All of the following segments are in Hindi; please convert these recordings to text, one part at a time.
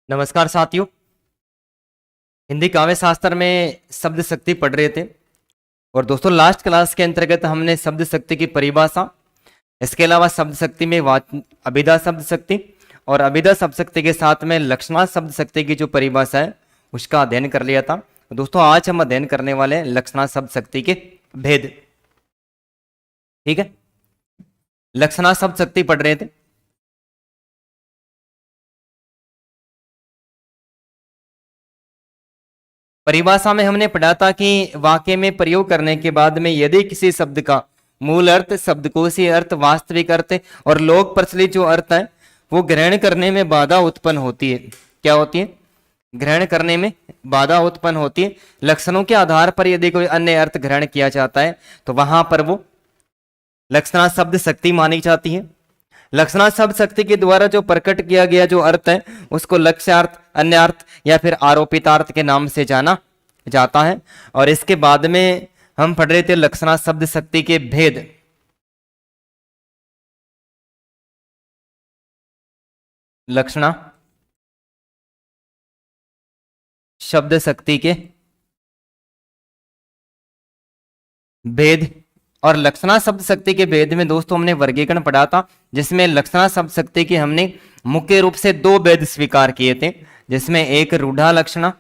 नमस्कार साथियों। हिंदी काव्य शास्त्र में शब्द शक्ति पढ़ रहे थे और दोस्तों लास्ट क्लास के अंतर्गत हमने शब्द शक्ति की परिभाषा, इसके अलावा शब्द शक्ति में अभिधा शब्द शक्ति और अभिधा शब्द शक्ति के साथ में लक्षणा शब्द शक्ति की जो परिभाषा है उसका अध्ययन कर लिया था। दोस्तों आज हम अध्ययन करने वाले हैं लक्षणा शब्द शक्ति के भेद। ठीक है, लक्षणा शब्द शक्ति पढ़ रहे थे। परिभाषा में हमने पढ़ा था कि वाक्य में प्रयोग करने के बाद में यदि किसी शब्द का मूल अर्थ, शब्दकोशीय अर्थ, वास्तविक अर्थ और लोक प्रचलित जो अर्थ है वो ग्रहण करने में बाधा उत्पन्न होती है। क्या होती है? ग्रहण करने में बाधा उत्पन्न होती है। लक्षणों के आधार पर यदि कोई अन्य अर्थ ग्रहण किया जाता है तो वहां पर वो लक्षणा शब्द शक्ति मानी जाती है। लक्षणा शब्द शक्ति के द्वारा जो प्रकट किया गया जो अर्थ है उसको लक्ष्यार्थ, अन्यार्थ या फिर आरोपितार्थ के नाम से जाना जाता है। और इसके बाद में हम पढ़ रहे थे लक्षणा शब्द शक्ति के भेद। लक्षणा शब्द शक्ति के भेद। और लक्षणा शब्द शक्ति के भेद में दोस्तों हमने वर्गीकरण पढ़ा था, जिसमें लक्षणा शब्द शक्ति के हमने मुख्य रूप से दो भेद स्वीकार किए थे, जिसमें एक रूढ़ा लक्षणा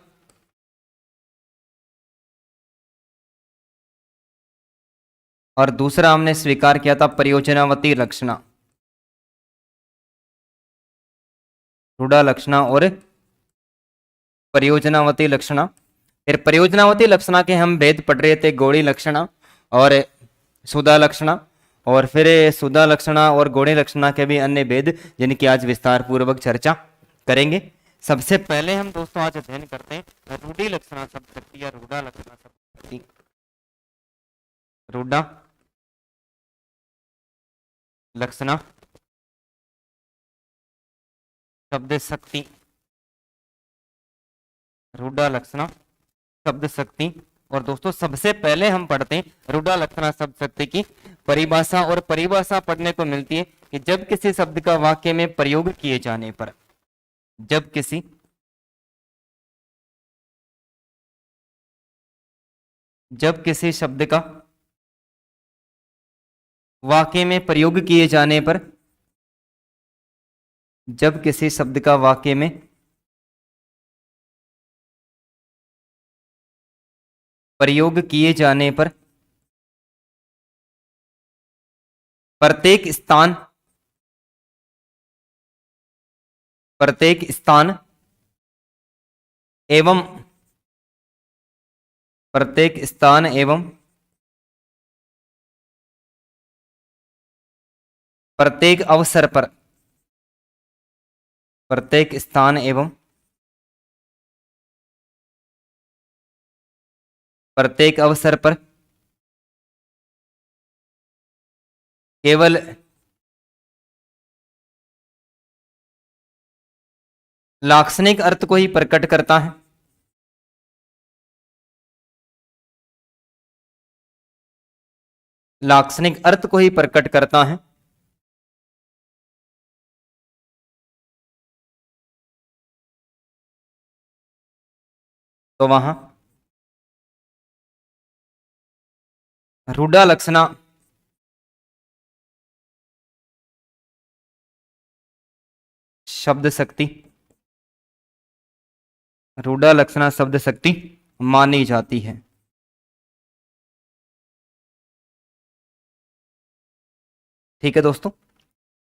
और दूसरा हमने स्वीकार किया था प्रयोजनावती लक्षणा। रूढ़ा लक्षणा और प्रयोजनावती लक्षणा। फिर प्रयोजनावती लक्षणा के हम भेद पढ़ रहे थे, गौड़ी लक्षणा और सुधा लक्षणा। और फिर सुधा लक्षणा और गौड़ी लक्षणा के भी अन्य भेद जिनकी आज विस्तार पूर्वक चर्चा करेंगे। सबसे पहले हम दोस्तों आज अध्ययन करते हैं रूढ़ी लक्षणा शब्द शक्ति या रूढ़ा लक्षणा शब्द शक्ति। रूढ़ा लक्षणा शब्द शक्ति, रूढ़ा लक्षणा शब्द शक्ति। और दोस्तों सबसे पहले हम पढ़ते हैं रूढ़ा लक्षणा शब्द शक्ति की परिभाषा। और परिभाषा पढ़ने को मिलती है कि जब किसी शब्द का वाक्य में प्रयोग किए जाने पर, जब किसी शब्द का वाक्य में प्रयोग किए जाने पर, जब किसी शब्द का वाक्य में प्रयोग किए जाने पर प्रत्येक स्थान एवं प्रत्येक अवसर पर, प्रत्येक स्थान एवं प्रत्येक अवसर पर केवल लाक्षणिक अर्थ को ही प्रकट करता है। लाक्षणिक अर्थ को ही प्रकट करता है तो वहां रूढ़ा लक्षणा शब्द शक्ति, रूढ़ा लक्षणा शब्द शक्ति मानी जाती है। ठीक है दोस्तों,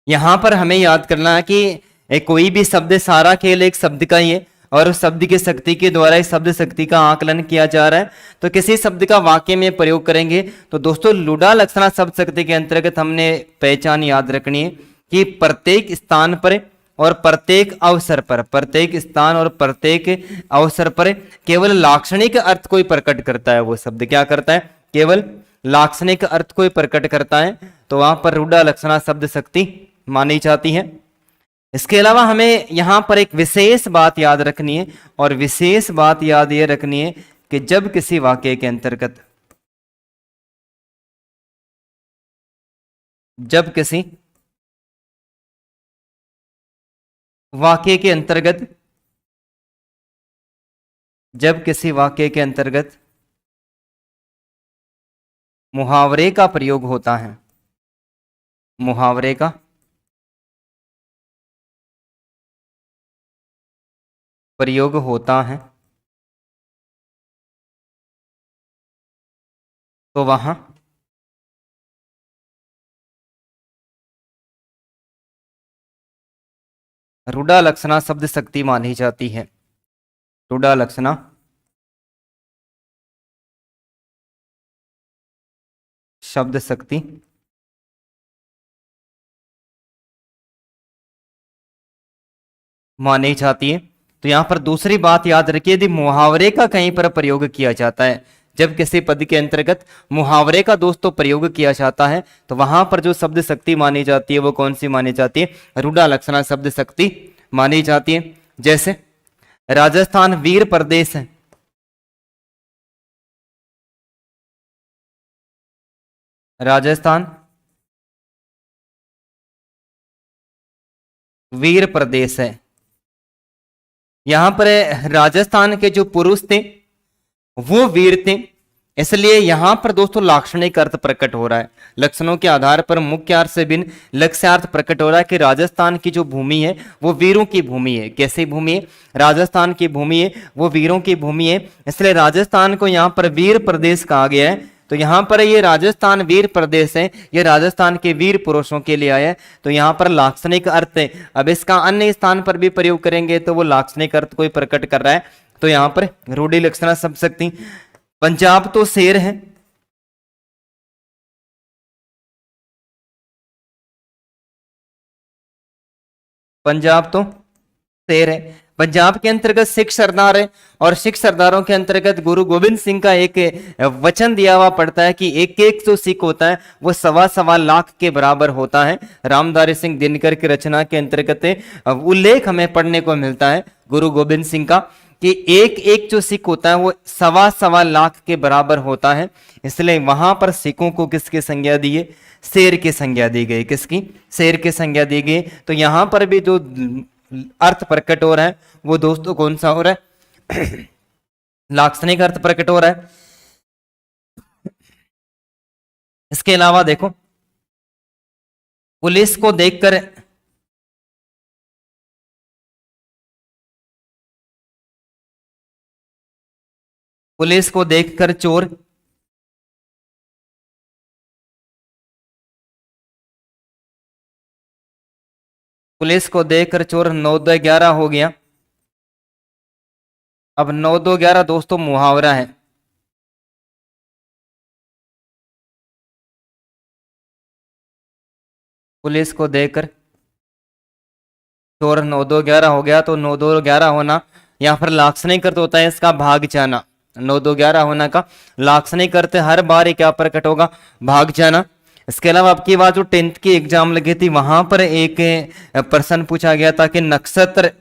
यहां पर हमें याद करना है कि कोई भी शब्द, सारा खेल एक शब्द का ही है और उस शब्द की शक्ति के द्वारा इस शब्द शक्ति का आकलन किया जा रहा है। तो किसी शब्द का वाक्य में प्रयोग करेंगे तो दोस्तों रूढ़ा लक्षणा शब्द शक्ति के अंतर्गत हमने पहचान याद रखनी है कि प्रत्येक स्थान पर और प्रत्येक अवसर पर, प्रत्येक स्थान और प्रत्येक अवसर पर केवल लाक्षणिक अर्थ को ही प्रकट करता है। वो शब्द क्या करता है? केवल लाक्षणिक अर्थ को ही प्रकट करता है, तो वहां पर रूढ़ा लक्षणा शब्द शक्ति मानी जाती है। इसके अलावा हमें यहां पर एक विशेष बात याद रखनी है, और विशेष बात याद ये रखनी है कि जब किसी वाक्य के अंतर्गत, जब किसी वाक्य के अंतर्गत जब किसी वाक्य के अंतर्गत मुहावरे का प्रयोग होता है, मुहावरे का प्रयोग होता है, तो वहां रूढ़ा लक्षणा शब्द शक्ति मानी जाती है। रूढ़ा लक्षणा शब्द शक्ति मानी जाती है। तो यहां पर दूसरी बात याद रखिए, यदि मुहावरे का कहीं पर प्रयोग किया जाता है, जब किसी पद के अंतर्गत मुहावरे का दोस्तों प्रयोग किया जाता है, तो वहां पर जो शब्द शक्ति मानी जाती है वो कौन सी मानी जाती है? रूढ़ा लक्षणा शब्द शक्ति मानी जाती है। जैसे राजस्थान वीर प्रदेश है, राजस्थान वीर प्रदेश है। यहां पर राजस्थान के जो पुरुष थे वो वीर थे, इसलिए यहां पर दोस्तों लाक्षणिक अर्थ प्रकट हो रहा है। लक्षणों के आधार पर मुख्य अर्थ से भिन्न लक्ष्यार्थ प्रकट हो रहा है कि राजस्थान की जो भूमि है वो वीरों की भूमि है। कैसी भूमि है? राजस्थान की भूमि है वो वीरों की भूमि है, इसलिए राजस्थान को यहां पर वीर प्रदेश कहा गया है। तो यहां पर ये राजस्थान वीर प्रदेश है, ये राजस्थान के वीर पुरुषों के लिए आया है, तो यहां पर लाक्षणिक अर्थ है। अब इसका अन्य स्थान पर भी प्रयोग करेंगे तो वो लाक्षणिक अर्थ कोई प्रकट कर रहा है, तो यहां पर रूढ़ि लक्षणा शब्द शक्ति। पंजाब तो शेर है, पंजाब तो शेर है। पंजाब के अंतर्गत सिख सरदार है, और सिख सरदारों के अंतर्गत गुरु गोविंद सिंह का एक वचन दिया हुआ पड़ता है कि एक एक जो सिख होता है वो सवा सवा लाख के बराबर होता है। रामधारी सिंह दिनकर की रचना के अंतर्गत उल्लेख हमें पढ़ने को मिलता है गुरु गोविंद सिंह का कि एक एक जो सिख होता है वो सवा सवा लाख के बराबर होता है। इसलिए वहां पर सिखों को किसकी संज्ञा दी है? शेर की संज्ञा दी गई। किसकी? शेर की संज्ञा दी गई। तो यहां पर भी जो अर्थ प्रकट हो रहा है वो दोस्तों कौन सा हो रहा है? लाक्षणिक अर्थ प्रकट हो रहा है। इसके अलावा देखो, पुलिस को देखकर पुलिस को देखकर चोर, पुलिस को देखकर चोर 9-2-11 हो गया। अब 9-2-11 दोस्तों मुहावरा है। पुलिस को देखकर चोर 9-2-11 हो गया, तो 9-2-11 होना यहाँ पर लाक्षणिक अर्थ होता है इसका भाग जाना। 9-2-11 होना का लाक्षणिक अर्थ हर बार ये क्या प्रकट होगा? भाग जाना। इसके अलावा आपकी बात जो 10th की एग्जाम लगी थी वहां पर एक प्रश्न पूछा गया था कि नक्षत्र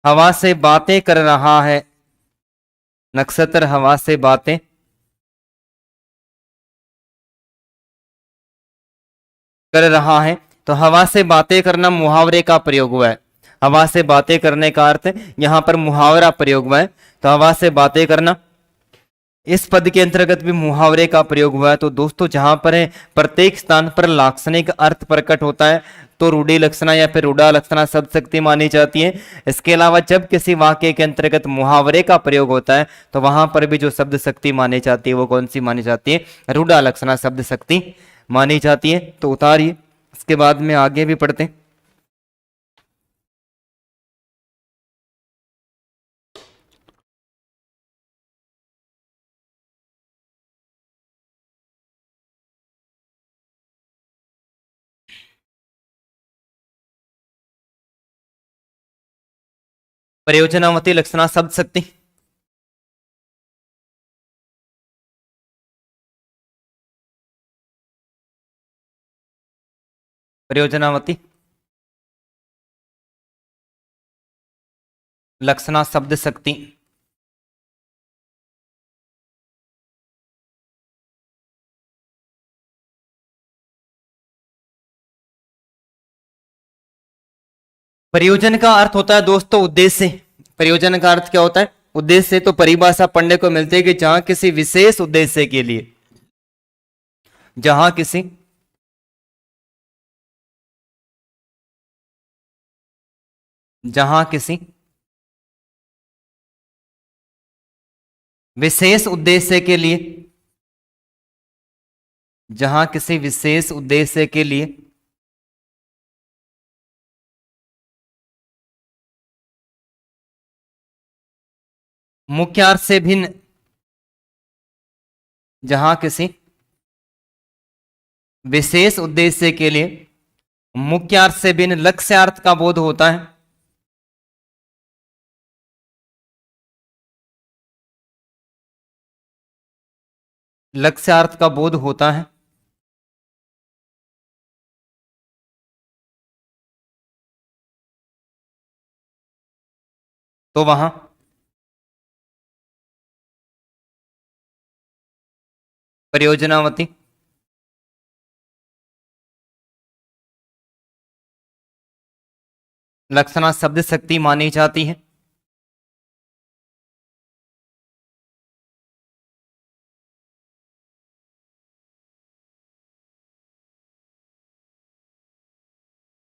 हवा से बातें कर रहा है, नक्षत्र हवा से बातें कर रहा है। तो हवा से बातें करना मुहावरे का प्रयोग हुआ है। हवा से बातें करने का अर्थ यहां पर मुहावरा प्रयोग हुआ है। तो हवा से बातें करना, इस पद के अंतर्गत भी मुहावरे का प्रयोग हुआ है। तो दोस्तों जहां पर है प्रत्येक स्थान पर लाक्षणिक अर्थ प्रकट होता है तो रूढ़ि लक्षणा या फिर रूढ़ा लक्षणा शब्द शक्ति मानी जाती है। इसके अलावा जब किसी वाक्य के अंतर्गत मुहावरे का प्रयोग होता है तो वहां पर भी जो शब्द शक्ति मानी जाती है वो कौन सी मानी जाती है? रूढ़ा लक्षणा शब्द शक्ति मानी जाती है। तो उतारिए, इसके बाद में आगे भी पढ़ते हैं। प्रयोजनावती लक्षणा शब्द शक्ति, प्रयोजनावती लक्षणा शब्द शक्ति। प्रयोजन का अर्थ होता है दोस्तों उद्देश्य। प्रयोजन का अर्थ क्या होता है? उद्देश्य। तो परिभाषा पढ़ने को मिलती है कि जहां किसी विशेष उद्देश्य के लिए, जहां किसी जहां किसी विशेष उद्देश्य के लिए, जहां किसी विशेष उद्देश्य के लिए मुख्य अर्थ से भिन्न, जहां किसी विशेष उद्देश्य के लिए मुख्य अर्थ से भिन्न लक्ष्यार्थ का बोध होता है, लक्ष्यार्थ का बोध होता है, तो वहां प्रयोजनावती लक्षणा शब्द शक्ति मानी जाती है।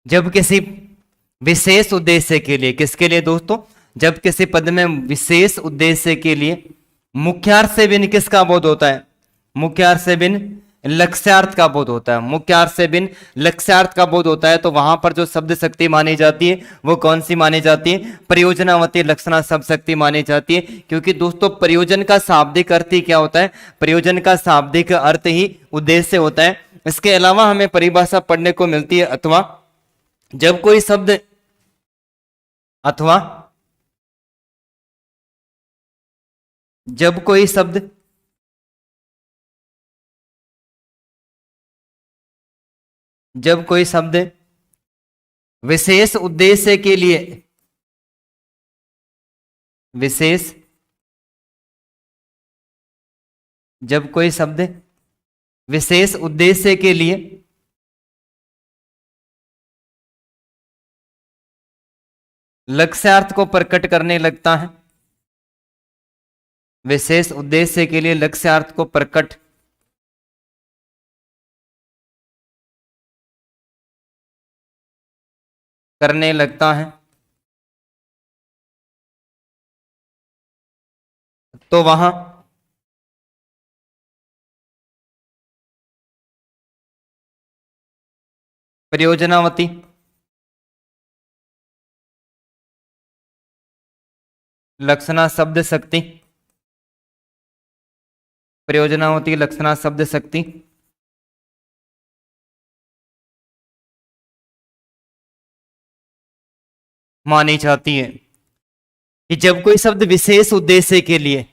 जब किसी विशेष उद्देश्य के लिए, किसके लिए दोस्तों? जब किसी पद में विशेष उद्देश्य के लिए मुख्यार्थ से भिन्न किसका बोध होता है? मुख्यार्थ से भिन्न लक्ष्यार्थ का बोध होता है। मुख्यार्थ से भिन्न लक्ष्यार्थ का बोध होता है, तो वहां पर जो शब्द शक्ति मानी जाती है वो कौन सी मानी जाती है? प्रयोजनावती लक्षणा शब्द शक्ति मानी जाती है। क्योंकि दोस्तों प्रयोजन का शाब्दिक अर्थ ही क्या होता है? प्रयोजन का शाब्दिक अर्थ ही उद्देश्य होता है। इसके अलावा हमें परिभाषा पढ़ने को मिलती है अथवा। जब कोई शब्द अथवा, जब कोई शब्द जब कोई शब्द विशेष उद्देश्य के लिए, विशेष जब कोई शब्द विशेष उद्देश्य के लिए लक्ष्यार्थ को प्रकट करने लगता है, विशेष उद्देश्य के लिए लक्ष्यार्थ को प्रकट करने लगता है, तो वहां प्रयोजनावती लक्षणा शब्द शक्ति, प्रयोजनावती लक्षणा शब्द शक्ति मानी जाती है। कि जब कोई शब्द विशेष उद्देश्य के लिए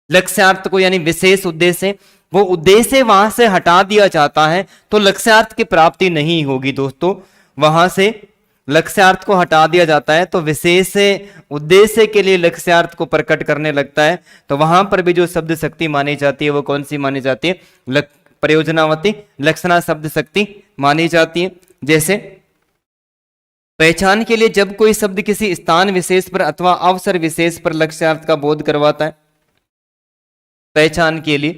लक्ष्यार्थ को, यानी विशेष उद्देश्य, वो उद्देश्य वहां से हटा दिया जाता है तो लक्ष्यार्थ की प्राप्ति नहीं होगी दोस्तों। वहां से लक्ष्यार्थ को हटा दिया जाता है तो विशेष उद्देश्य के लिए लक्ष्यार्थ को प्रकट करने लगता है, तो वहां पर भी जो शब्द शक्ति मानी जाती है वो कौन सी मानी जाती है? प्रयोजनावती लक्षणा शब्द शक्ति मानी जाती है। जैसे पहचान के लिए जब कोई शब्द किसी स्थान विशेष पर अथवा अवसर विशेष पर लक्ष्यार्थ का बोध करवाता है, पहचान के लिए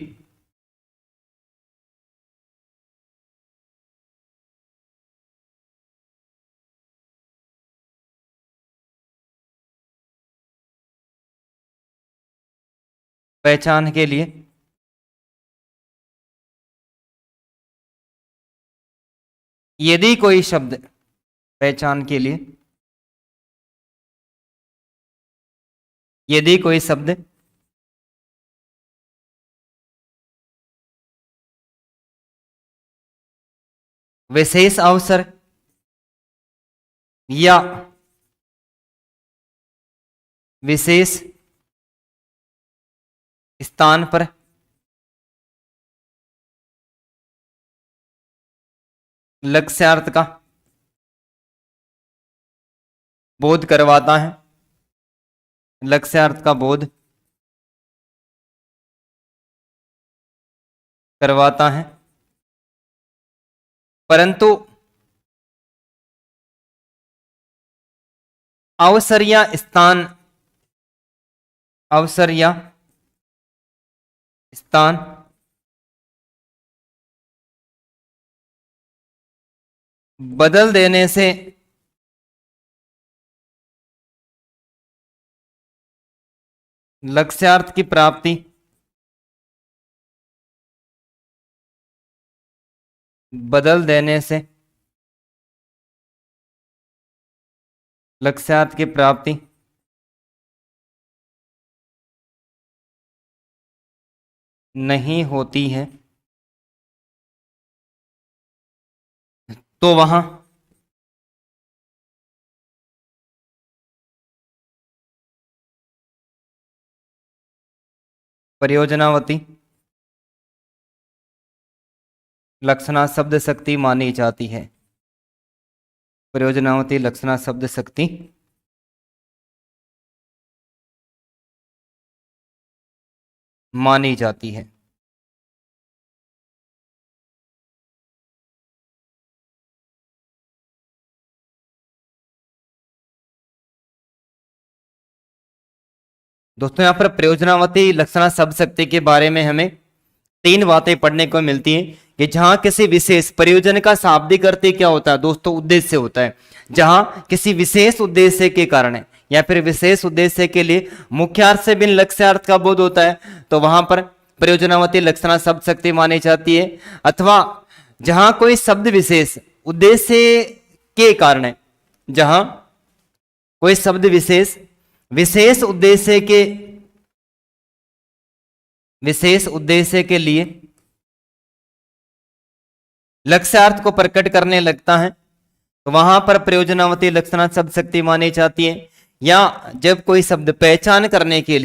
पहचान के लिए यदि कोई शब्द, पहचान के लिए यदि कोई शब्द विशेष अवसर या विशेष स्थान पर लक्ष्यार्थ का बोध करवाता है, लक्ष्यार्थ का बोध करवाता है, परंतु अवसर या स्थान, अवसर या स्थान बदल देने से लक्ष्यार्थ की प्राप्ति बदल देने से लक्ष्यार्थ की प्राप्ति नहीं होती है, तो वहां परियोजनावती लक्षणा शब्द शक्ति मानी जाती है। परियोजनावती लक्षणा शब्द शक्ति मानी जाती है। दोस्तों यहां पर प्रयोजनावती लक्षणा शब्द शक्ति के बारे में हमें तीन बातें पढ़ने को मिलती हैं कि जहां किसी विशेष प्रयोजन का शाब्दिक अर्थ क्या होता है दोस्तों, उद्देश्य होता है। जहां किसी विशेष उद्देश्य के कारण या फिर विशेष उद्देश्य के लिए मुख्यार्थ से भिन्न लक्ष्यार्थ का बोध होता है, तो वहां पर प्रयोजनावती लक्षणा शब्द शक्ति मानी जाती है। अथवा जहां कोई शब्द विशेष उद्देश्य के कारण है, जहां कोई शब्द विशेष विशेष उद्देश्य के लिए लक्ष्यार्थ को प्रकट करने लगता है, तो वहां पर प्रयोजनावती लक्षणा शब्द शक्ति मानी जाती है। या जब कोई शब्द पहचान करने के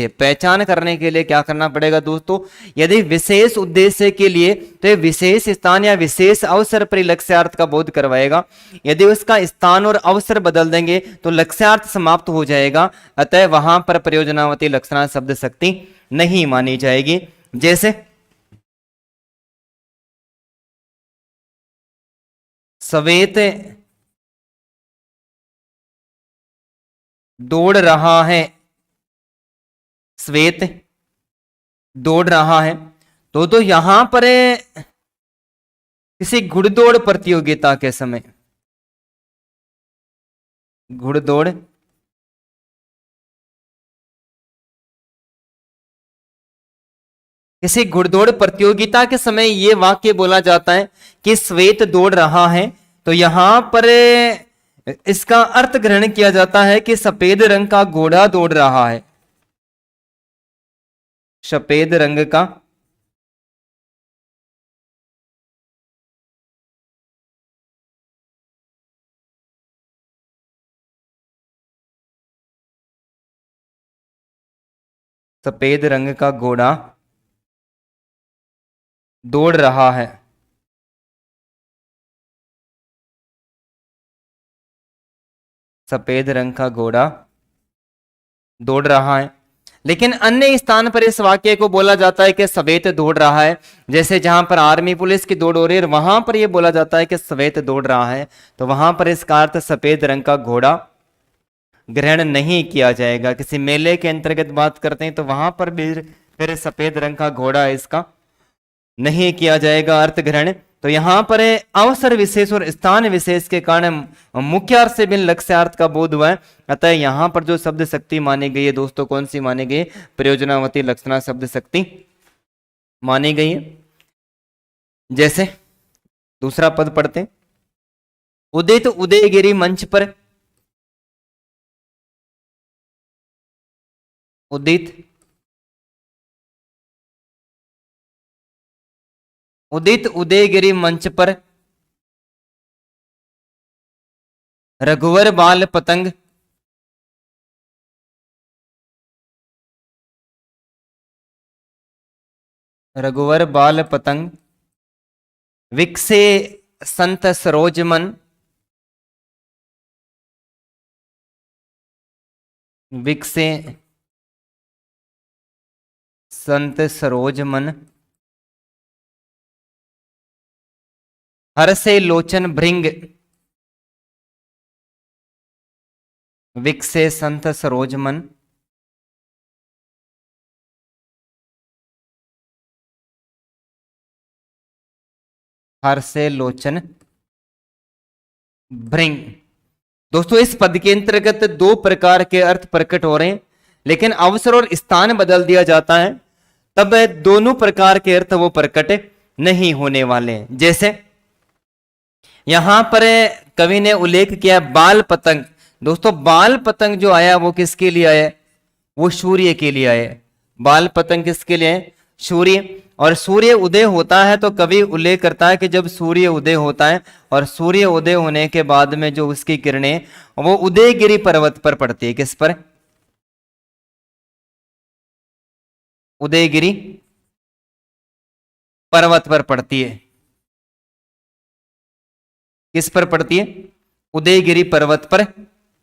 लिए क्या करना पड़ेगा दोस्तों, यदि विशेष उद्देश्य के लिए तो विशेष स्थान या विशेष अवसर पर लक्ष्यार्थ का बोध करवाएगा। यदि उसका स्थान और अवसर बदल देंगे तो लक्ष्यार्थ समाप्त हो जाएगा। अतः वहां पर प्रयोजनावती लक्षणा शब्द शक्ति नहीं मानी जाएगी। जैसे श्वेत दौड़ रहा है, श्वेत दौड़ रहा है, तो यहां पर किसी घुड़दौड़ प्रतियोगिता के समय, घुड़दौड़ किसी घुड़दौड़ प्रतियोगिता के समय यह वाक्य बोला जाता है कि श्वेत दौड़ रहा है, तो यहां पर इसका अर्थ ग्रहण किया जाता है कि सफेद रंग का घोड़ा दौड़ रहा है। सफेद रंग का सफेद रंग का घोड़ा दौड़ रहा है। सफेद रंग का घोड़ा दौड़ रहा है। लेकिन अन्य स्थान पर इस वाक्य को बोला जाता है कि श्वेत दौड़ रहा है। जैसे जहां पर आर्मी पुलिस की दौड़ हो रही है, वहां पर यह बोला जाता है कि श्वेत दौड़ रहा है, तो वहां पर इसका अर्थ सफेद रंग का घोड़ा ग्रहण नहीं किया जाएगा। किसी मेले के अंतर्गत बात करते हैं तो वहां पर भी फिर सफेद रंग का घोड़ा इसका नहीं किया जाएगा अर्थ ग्रहण। तो यहां पर अवसर विशेष और स्थान विशेष के कारण मुख्य अर्थ से भिन्न लक्ष्यार्थ का बोध हुआ है। अतः यहां पर जो शब्द शक्ति मानी गई है दोस्तों, कौन सी मानी गई है? प्रयोजनावती लक्षणा शब्द शक्ति मानी गई है। जैसे दूसरा पद पढ़ते, उदित उदयगिरी मंच पर, उदित उदित उदयगिरी मंच पर रघुवर बाल पतंग, रघुवर बाल पतंग विकसे संत सरोज मन, विकसे संत सरोज मन, हर से लोचन भृंग, विकसे संत सरोज मन, हर से लोचन भृंग। दोस्तों इस पद के अंतर्गत दो प्रकार के अर्थ प्रकट हो रहे हैं, लेकिन अवसर और स्थान बदल दिया जाता है, तब दोनों प्रकार के अर्थ वो प्रकट नहीं होने वाले हैं। जैसे यहां पर कवि ने उल्लेख किया बाल पतंग। दोस्तों बाल पतंग जो आया वो किसके लिए आया? वो सूर्य के लिए आया। बाल पतंग किसके लिए है? सूर्य। और सूर्य उदय होता है तो कवि उल्लेख करता है कि जब सूर्य उदय होता है और सूर्य उदय होने के बाद में जो उसकी किरणें वो उदयगिरी पर्वत पर पड़ती है। किस पर? उदयगिरी पर्वत पर पड़ती है। किस पर पड़ती है? उदयगिरी पर्वत पर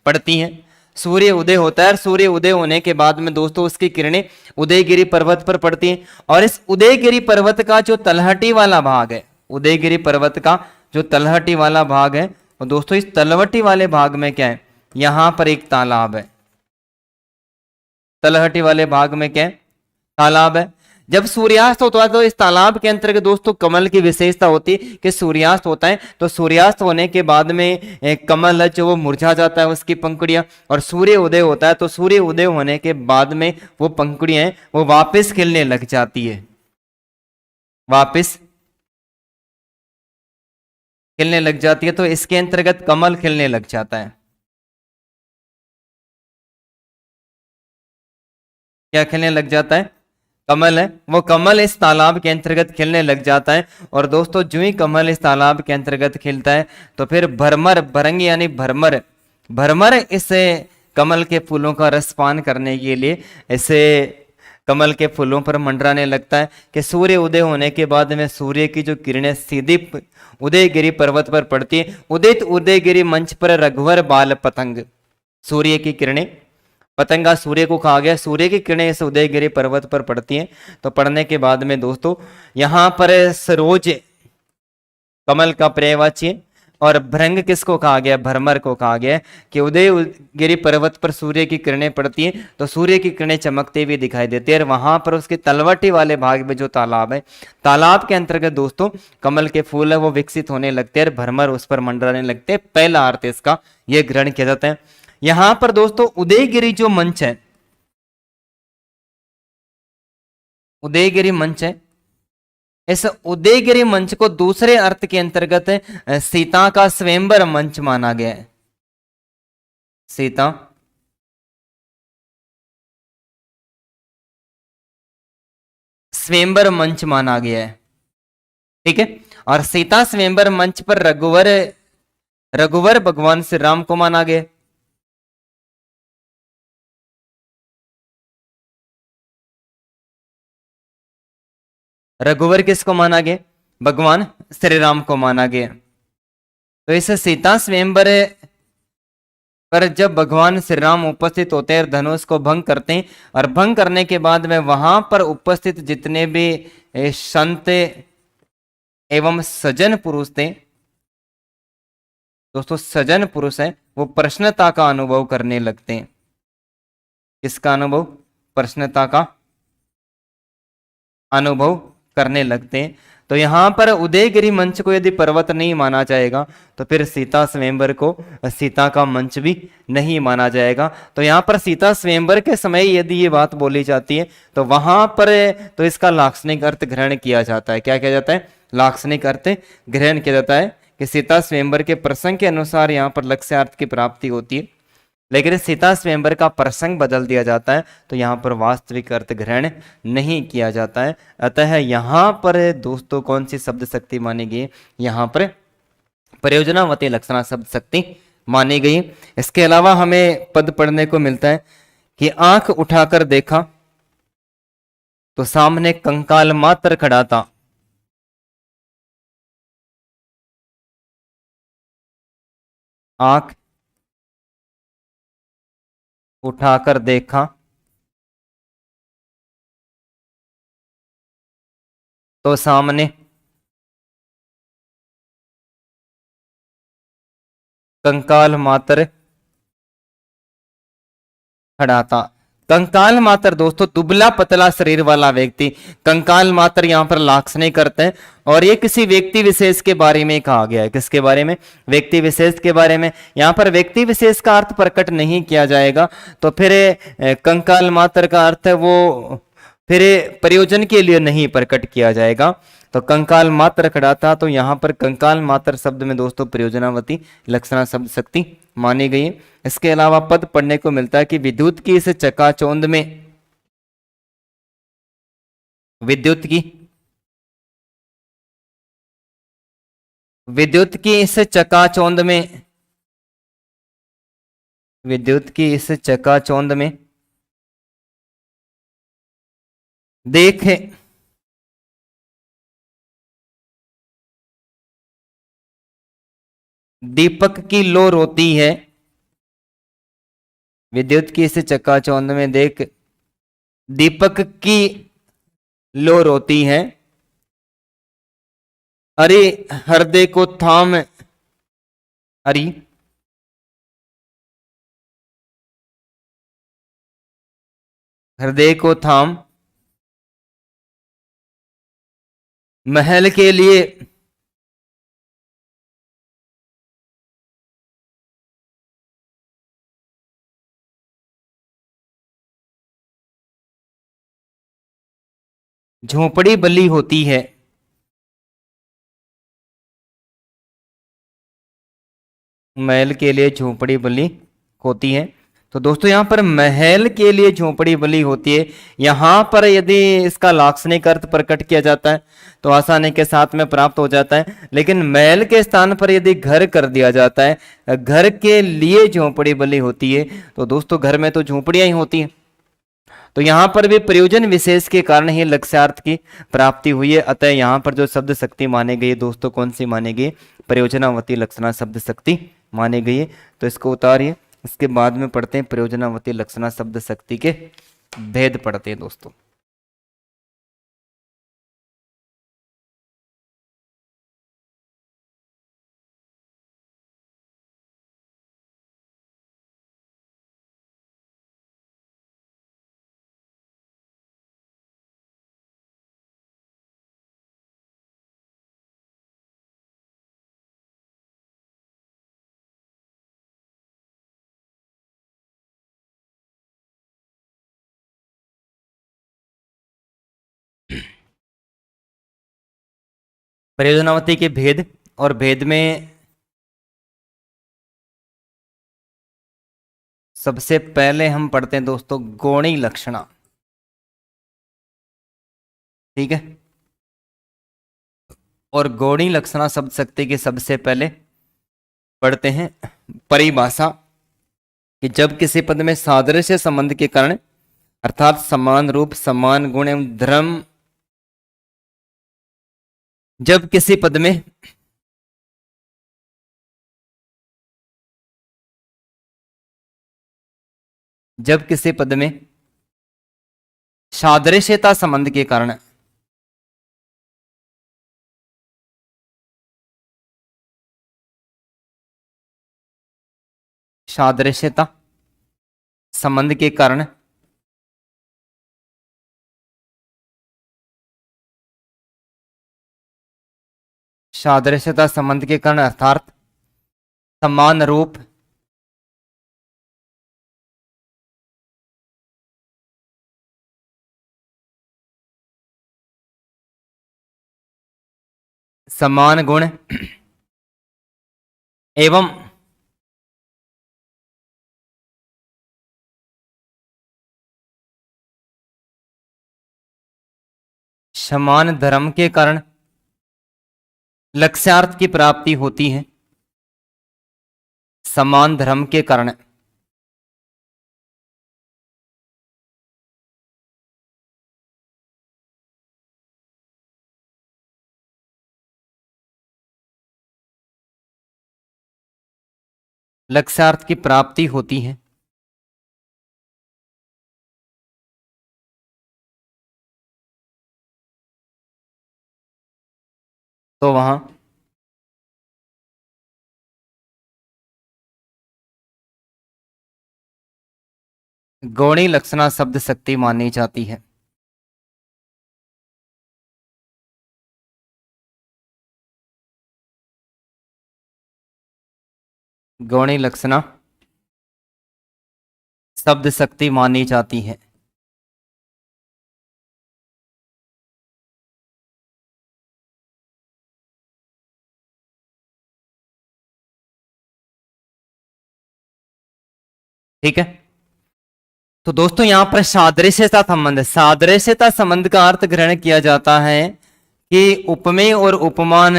पड़ती हैं। सूर्य उदय होता है और सूर्य उदय होने के बाद में दोस्तों उसकी किरणें उदयगिरी पर्वत पर पड़ती हैं। और इस उदयगिरी पर्वत का जो तलहटी वाला भाग है, उदयगिरी पर्वत का जो तलहटी वाला भाग है, और दोस्तों इस तलहटी वाले भाग में क्या है? यहां पर एक तालाब है। तलहटी वाले भाग में क्या है? तालाब है। जब सूर्यास्त होता है तो इस तालाब के अंतर्गत दोस्तों कमल की विशेषता होती है कि सूर्यास्त होता है तो सूर्यास्त होने के बाद में कमल है जो वो मुरझा जाता है उसकी पंखुड़ियां, और सूर्य उदय होता है तो सूर्य उदय होने के बाद में वो पंखुड़ियां वो वापस खिलने लग जाती है। वापस खिलने लग जाती है तो इसके अंतर्गत कमल खिलने लग जाता है। क्या खिलने लग जाता है? कमल है। वो कमल इस तालाब के अंतर्गत खिलने लग जाता है। और दोस्तों जो ही कमल इस तालाब के अंतर्गत खिलता है तो फिर भरमर, भरंग यानी भरमर, भरमर इस कमल के फूलों का रस पान करने के लिए इसे कमल के फूलों पर मंडराने लगता है कि सूर्य उदय होने के बाद में सूर्य की जो किरणें सीधी उदयगिरी पर्वत पर पड़ती है। उदित उदयगिरी मंच पर रघुवर बाल पतंग। सूर्य की किरणें, पतंगा सूर्य को खा गया, सूर्य की किरणें इस उदयगिरी पर्वत पर पड़ती हैं। तो पड़ने के बाद में दोस्तों यहां पर सरोज कमल का पर्यायवाची है, और भृंग किसको कहा गया? भ्रमर को कहा गया कि उदयगिरी पर्वत पर सूर्य की किरणें पड़ती हैं तो सूर्य की किरणें चमकते हुए दिखाई देती है। और वहां पर उसके तलवटी वाले भाग में जो तालाब है, तालाब के अंतर्गत दोस्तों कमल के फूल है वो विकसित होने लगते हैं और भ्रमर उस पर मंडराने लगते हैं। पहला अर्थ इसका यह ग्रहण किया जाता है। यहां पर दोस्तों उदयगिरी जो मंच है, उदयगिरी मंच है, इस उदयगिरी मंच को दूसरे अर्थ के अंतर्गत सीता का स्वयंवर मंच माना गया है। सीता स्वयंवर मंच माना गया है। ठीक है। और सीता स्वयंवर मंच पर रघुवर, रघुवर भगवान श्री राम को माना गया। रघुवर किसको माना गया? भगवान श्री राम को माना गया। तो इस सीता स्वयंवर पर जब भगवान श्री राम उपस्थित होते हैं और धनुष को भंग करते हैं, और भंग करने के बाद में वहां पर उपस्थित जितने भी संत एवं सज्जन पुरुष थे, दोस्तों सज्जन पुरुष हैं, वो प्रसन्नता का अनुभव करने लगते हैं। किसका अनुभव? प्रसन्नता का अनुभव करने लगते हैं। तो यहां पर उदयगिरी मंच को यदि पर्वत नहीं माना जाएगा तो फिर सीता स्वयंवर को सीता का मंच भी नहीं माना जाएगा। तो यहां पर सीता स्वयंवर के समय यदि ये बात बोली जाती है तो वहां पर तो इसका लाक्षणिक अर्थ ग्रहण किया जाता है। क्या किया जाता है? लाक्षणिक अर्थ ग्रहण किया जाता है कि सीता स्वयंवर के प्रसंग के अनुसार यहां पर लक्ष्यार्थ की प्राप्ति होती है। लेकिन सीता स्वयंवर का प्रसंग बदल दिया जाता है तो यहां पर वास्तविक अर्थ ग्रहण नहीं किया जाता है। अतः यहां पर दोस्तों कौन सी शब्द शक्ति मानी गई? यहां पर प्रयोजनावती लक्षणा शब्द शक्ति मानी गई। इसके अलावा हमें पद पढ़ने को मिलता है कि आंख उठाकर देखा तो सामने कंकाल मात्र खड़ा था। आंख उठाकर देखा तो सामने कंकाल मात्र खड़ा था। कंकाल मात्र दोस्तों दुबला पतला शरीर वाला व्यक्ति, कंकाल मात्र यहाँ पर लाक्षणिक करते हैं। और ये किसी व्यक्ति विशेष के बारे में कहा गया है। किसके बारे में? व्यक्ति विशेष के बारे में। यहाँ पर व्यक्ति विशेष का अर्थ प्रकट नहीं किया जाएगा, तो फिर कंकाल मात्र का अर्थ है वो फिर प्रयोजन के लिए नहीं प्रकट किया जाएगा। तो कंकाल मात्र खड़ा था, तो यहाँ पर कंकाल मात्र शब्द में दोस्तों प्रयोजनावती लक्षणा शब्द शक्ति मानी गई है। इसके अलावा पद पढ़ने को मिलता है कि विद्युत की इस चकाचौंध में, विद्युत की विद्युत की इस चकाचौंध में, विद्युत की इस चकाचौंध में देखे दीपक की लो रोती है। विद्युत की इस चकाचौंध में देख दीपक की लो रोती है। अरे हृदय को थाम, अरे हृदय को थाम महल के लिए, झोपड़ी बली होती है। महल के लिए झोपड़ी बली होती है। तो दोस्तों यहाँ पर महल के लिए झोपड़ी बली होती है, यहाँ पर यदि इसका लाक्षणिक अर्थ प्रकट किया जाता है तो आसानी के साथ में प्राप्त हो जाता है। लेकिन महल के स्थान पर यदि घर कर दिया जाता है, घर के लिए झोपड़ी बली होती है, तो दोस्तों घर में तो झोपड़ियां ही होती हैं। तो यहाँ पर भी प्रयोजन विशेष के कारण ही लक्ष्यार्थ की प्राप्ति हुई है। अतः यहाँ पर जो शब्द शक्ति माने गई दोस्तों, कौन सी माने गई? प्रयोजनावती लक्षणा शब्द शक्ति माने गई है। तो इसको उतारिए, इसके बाद में पढ़ते हैं प्रयोजनावती लक्षणा शब्द शक्ति के भेद पढ़ते हैं दोस्तों। प्रयोजनावती के भेद, और भेद में सबसे पहले हम पढ़ते हैं दोस्तों गौणी लक्षणा। ठीक है, और गौणी लक्षणा शब्द शक्ति के सबसे पहले पढ़ते हैं परिभाषा, कि जब किसी पद में सादृश्य संबंध के कारण अर्थात समान रूप, समान गुण एवं धर्म, जब किसी पद में जब किसी पद में सादृश्यता संबंध के कारण सादृश्यता संबंध के कारण सादृश्यता संबंध के कारण अर्थात समान रूप, समान गुण एवं समान धर्म के कारण लक्ष्यार्थ की प्राप्ति होती है। समान धर्म के कारण लक्ष्यार्थ की प्राप्ति होती है। तो वहां गौणी लक्षणा शब्द शक्ति मानी जाती है। गौणी लक्षणा शब्द शक्ति मानी जाती है। ठीक है, तो दोस्तों यहां पर सादृश्यता संबंध, सादृश्यता संबंध का अर्थ ग्रहण किया जाता है कि उपमेय और उपमान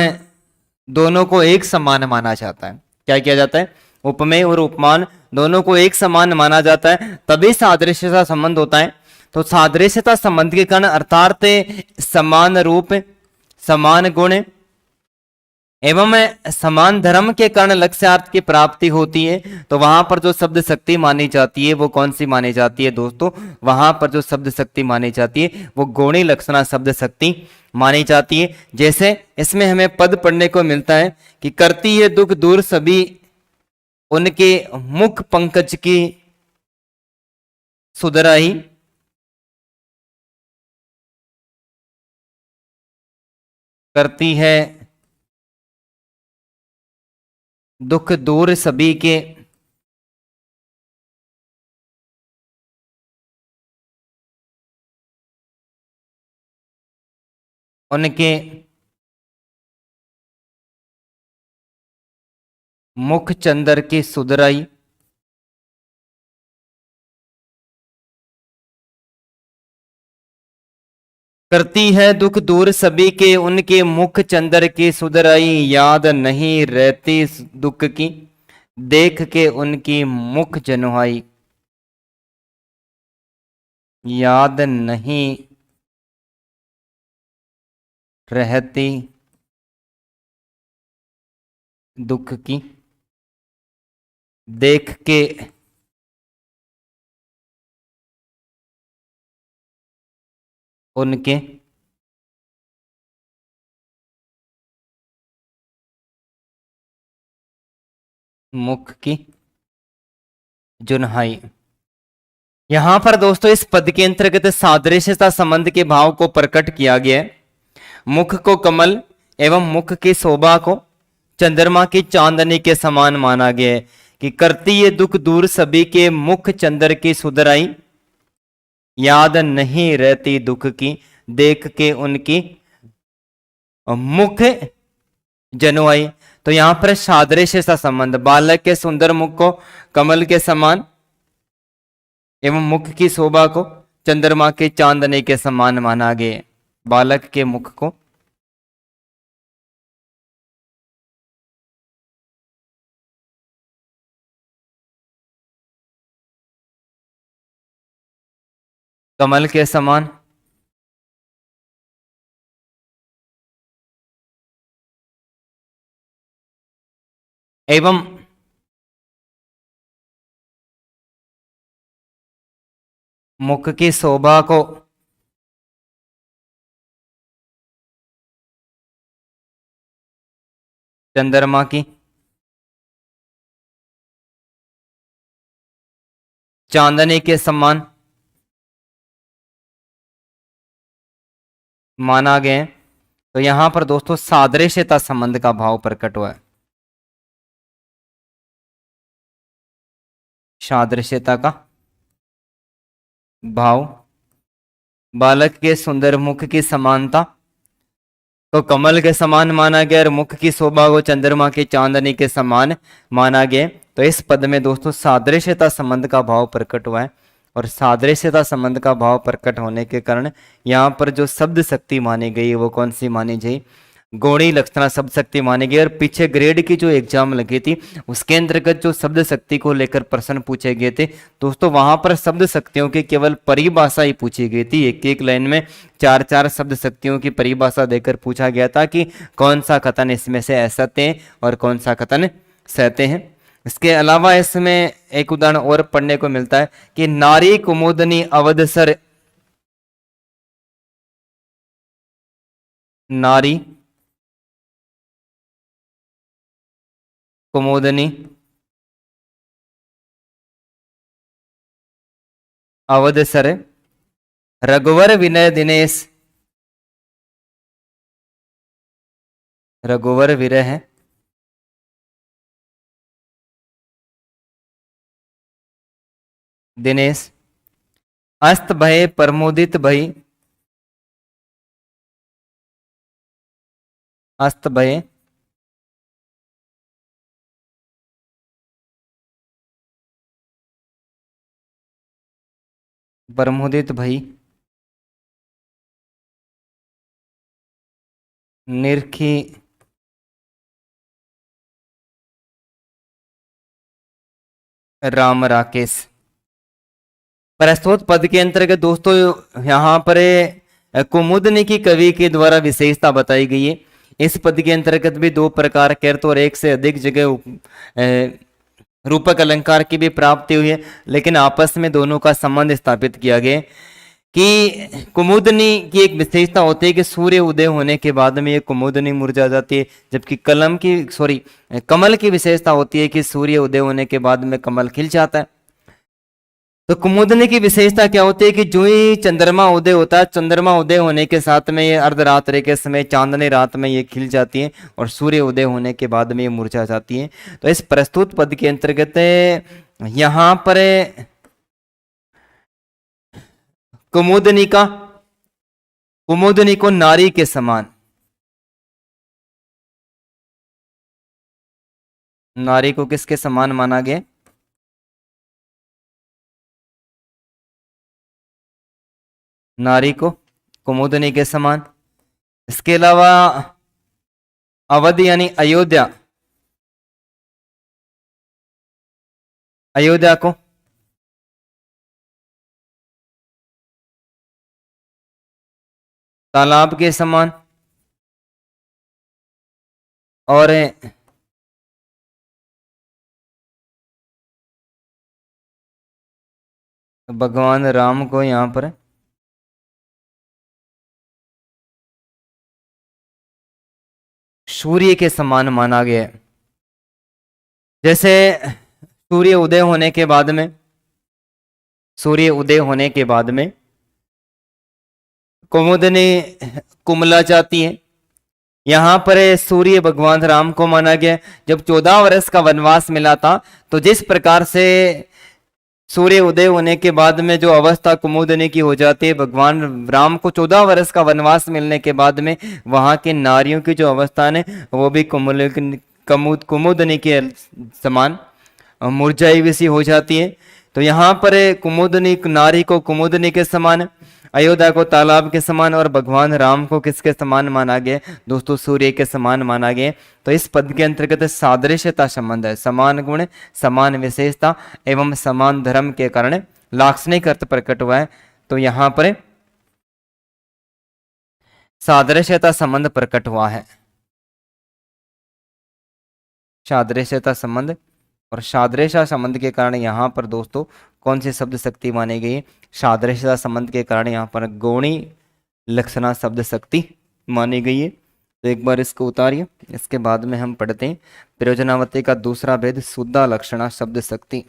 दोनों को एक समान माना जाता है। क्या किया जाता है? उपमेय और उपमान दोनों को एक समान माना जाता है, तभी सादृश्यता संबंध होता है। तो सादृश्यता संबंध के कारण अर्थात समान रूप, समान गुण एवं समान धर्म के कारण लक्ष्यार्थ की प्राप्ति होती है। तो वहां पर जो शब्द शक्ति मानी जाती है वो कौन सी मानी जाती है दोस्तों? वहां पर जो शब्द शक्ति मानी जाती है वो गौणी लक्षणा शब्द शक्ति मानी जाती है। जैसे इसमें हमें पद पढ़ने को मिलता है कि करती है दुख दूर सभी उनके मुख पंकज की सुधराई, करती है दुख दूर सभी के उनके मुख चंदर की सुधराई, करती है दुख दूर सभी के उनके मुख चंदर की सुधराई, याद नहीं रहती दुख की देख के उनकी मुख जनुहाई, याद नहीं रहती दुख की देख के उनके मुख की जुनहाई। यहां पर दोस्तों इस पद के अंतर्गत सादृश्यता संबंध के भाव को प्रकट किया गया है। मुख को कमल एवं मुख की शोभा को चंद्रमा की चांदनी के समान माना गया है कि करती ये दुख दूर सभी के मुख चंद्र की सुधराई, याद नहीं रहती दुख की देख के उनकी मुख जनुआई। तो यहां पर सादृश्य सा संबंध, बालक के सुंदर मुख को कमल के समान एवं मुख की शोभा को चंद्रमा के चांदनी के समान माना गया। बालक के मुख को कमल के समान एवं मुख की शोभा को चंद्रमा की चांदनी के समान माना गया। तो यहां पर दोस्तों सादृश्यता संबंध का भाव प्रकट हुआ है। सादृश्यता का भाव, बालक के सुंदर मुख की समानता को कमल के समान माना गया और मुख की शोभा को चंद्रमा की चांदनी के समान माना गया। तो इस पद में दोस्तों सादृश्यता संबंध का भाव प्रकट हुआ है और सादृश्यता संबंध का भाव प्रकट होने के कारण यहाँ पर जो शब्द शक्ति मानी गई वो कौन सी मानी गई? गौणी लक्षणा शब्द शक्ति मानी गई। और पीछे ग्रेड की जो एग्जाम लगी थी उसके अंतर्गत जो शब्द शक्ति को लेकर प्रश्न पूछे गए थे दोस्तों, वहां पर शब्द शक्तियों की केवल परिभाषा ही पूछी गई थी। एक एक लाइन में चार चार शब्द शक्तियों की परिभाषा देकर पूछा गया था कि कौन सा कथन इसमें से असत्य है और कौन सा कथन सत्य है। इसके अलावा इसमें एक उदाहरण और पढ़ने को मिलता है कि नारी कुमुदनी अवधसर, नारी कुमुदनी अवध सर, रघुवर विनय दिनेश, रघुवर विरह है, दिनेश, अस्त भय प्रमोदित भई, अस्त भय प्रमोदित भई, निरखी राम राकेश। प्रस्तुत पद के अंतर्गत दोस्तों यहाँ पर कुमुदनी की कवि के द्वारा विशेषता बताई गई है। इस पद के अंतर्गत भी दो प्रकार कर्त और एक से अधिक जगह रूपक अलंकार की भी प्राप्ति हुई है, लेकिन आपस में दोनों का संबंध स्थापित किया गया कि कुमुदनी की एक विशेषता होती है कि सूर्य उदय होने के बाद में ये कुमुदनी मुरझा जाती है, जबकि कमल की विशेषता होती है कि सूर्य उदय होने के बाद में कमल खिल जाता है। तो कुमुदनी की विशेषता क्या होती है कि जो ही चंद्रमा उदय होता है, चंद्रमा उदय होने के साथ में ये अर्धरात्रि के समय चांदनी रात में ये खिल जाती है और सूर्य उदय होने के बाद में ये मुरझा जाती है। तो इस प्रस्तुत पद के अंतर्गत यहां पर कुमुदनी को नारी के समान, नारी को किसके समान माना गया? नारी को कुमुदनी के समान। इसके अलावा अवध यानी अयोध्या, अयोध्या को तालाब के समान, और भगवान राम को यहां पर सूर्य के समान माना गया है। जैसे सूर्य उदय होने के बाद में, सूर्य उदय होने के बाद में कुमुदनी कुमला जाती है, यहां पर सूर्य भगवान राम को माना गया। जब 14 वर्ष का वनवास मिला था, तो जिस प्रकार से सूर्य उदय होने के बाद में जो अवस्था कुमुदनी की हो जाती है, भगवान राम को 14 वर्ष का वनवास मिलने के बाद में वहां की नारियों की जो अवस्था है वो भी कुमुदनी के समान मुरझाई हुई सी हो जाती है। तो यहाँ पर कुमुदनी नारी को कुमुदनी के समान, अयोध्या को तालाब के समान और भगवान राम को किसके समान माना गया? दोस्तों सूर्य के समान माना गया। तो इस पद के अंतर्गत सादृश्यता संबंध है, समान गुण, समान विशेषता एवं समान धर्म के कारण लाक्षणिक अर्थ प्रकट हुआ है। तो यहां पर सादृश्यता संबंध प्रकट हुआ है, सादृश्यता संबंध। और सादृश्य संबंध के कारण यहाँ पर दोस्तों कौन सी शब्द शक्ति मानी गई? सादृश्यता संबंध के कारण यहाँ पर गौणी लक्षणा शब्द शक्ति मानी गई है। तो एक बार इसको उतारिए, इसके बाद में हम पढ़ते हैं प्रयोजनावती का दूसरा भेद, शुद्धा लक्षणा शब्द शक्ति।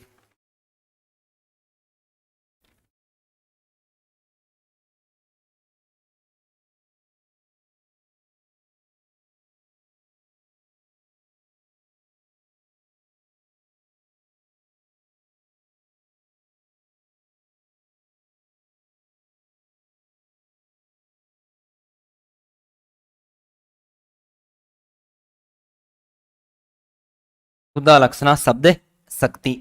शुद्धा लक्षणा शब्द शक्ति।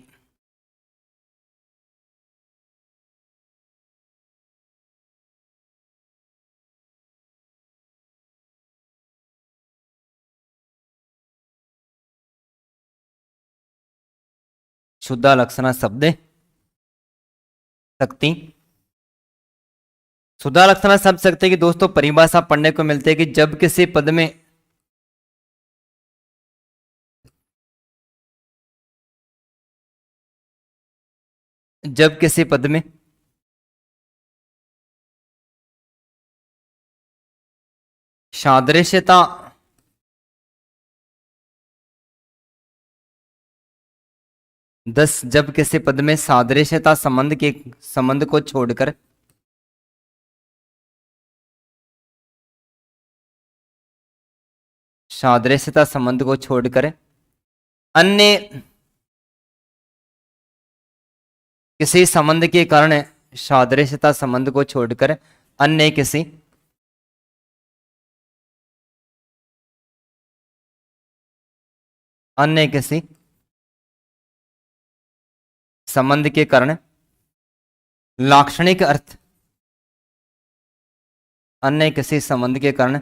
शुद्धा लक्षणा शब्द शक्ति। शुद्धा लक्षणा शब्द शक्ति की दोस्तों परिभाषा पढ़ने को मिलती है कि जब किसी पद में सादृश्यता 10 जब किसी पद में सादृश्यता संबंध को छोड़कर सादृश्यता संबंध को छोड़कर अन्य किसी संबंध के कारण सादृश्यता संबंध को छोड़कर अन्य किसी संबंध के कारण लाक्षणिक अर्थ अन्य किसी संबंध के कारण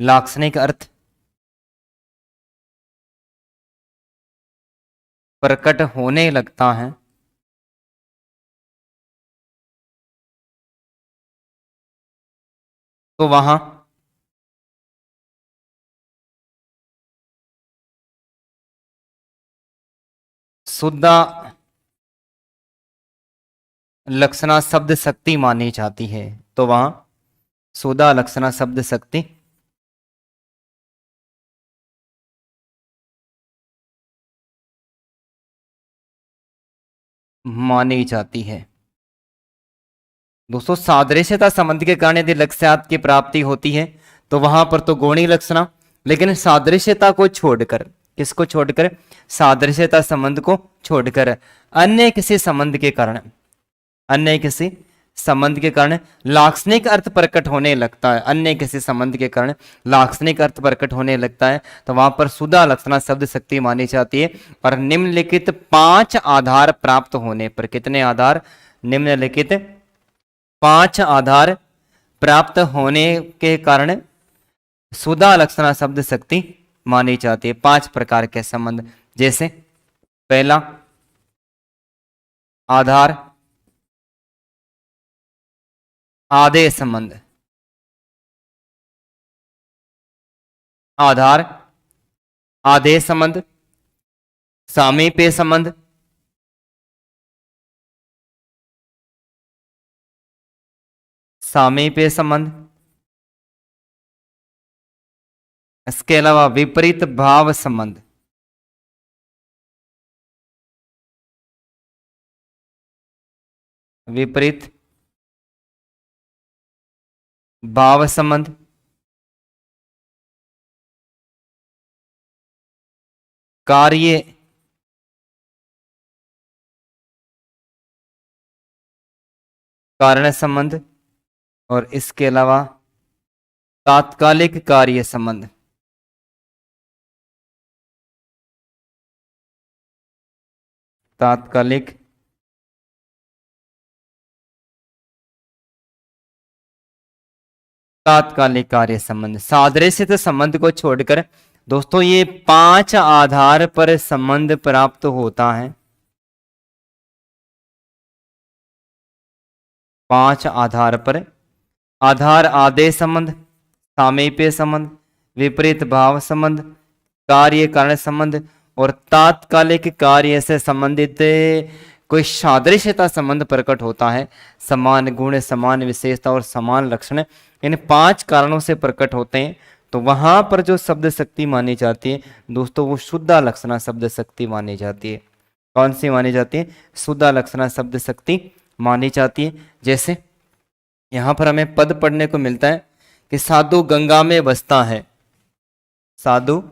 लाक्षणिक अर्थ प्रकट होने लगता है तो वहां शुद्ध लक्षणा शब्द शक्ति मानी जाती है। तो वहां शुद्ध लक्षणा शब्द शक्ति मानी जाती है। दोस्तों सादृश्यता संबंध के कारण यदि लक्ष्यार्थ की प्राप्ति होती है तो वहां पर तो गौणी लक्षणा, लेकिन सादृश्यता को छोड़कर, किसको छोड़कर? सादृश्यता संबंध को छोड़कर अन्य किसी संबंध के कारण, अन्य किसी संबंध के कारण लाक्षणिक अर्थ प्रकट होने लगता है, अन्य किसी संबंध के कारण लाक्षणिक अर्थ प्रकट होने लगता है तो वहां पर शुद्ध लक्षणा शब्द शक्ति मानी जाती है। और निम्नलिखित 5 आधार प्राप्त होने पर, कितने आधार? निम्नलिखित 5 आधार प्राप्त होने के कारण शुद्ध लक्षणा शब्द शक्ति मानी जाती है। 5 प्रकार के संबंध, जैसे पहला आधार आदेश संबंध, आधार आदेश संबंध, सामीप्य संबंध, सामीप्य संबंध, इसके अलावा विपरीत भाव संबंध, विपरीत भाव संबंध, कार्य कारण संबंध और इसके अलावा तात्कालिक कार्य संबंध। तात्कालिक कार्य संबंध। सादृश्य संबंध को छोड़कर दोस्तों ये 5 आधार पर संबंध प्राप्त होता है। 5 आधार पर, आधार आदेश संबंध, सामीप्य संबंध, विपरीत भाव संबंध, कार्य कारण संबंध और तात्कालिक कार्य से संबंधित कोई सादृश्यता संबंध प्रकट होता है। समान गुण, समान विशेषता और समान लक्षण इन 5 कारणों से प्रकट होते हैं तो वहां पर जो शब्द शक्ति मानी जाती है दोस्तों वो शुद्ध लक्षणा शब्द शक्ति मानी जाती है। कौन सी मानी जाती है? शुद्ध लक्षणा शब्द शक्ति मानी जाती है। जैसे यहां पर हमें पद पढ़ने को मिलता है कि साधु गंगा में बसता है, साधु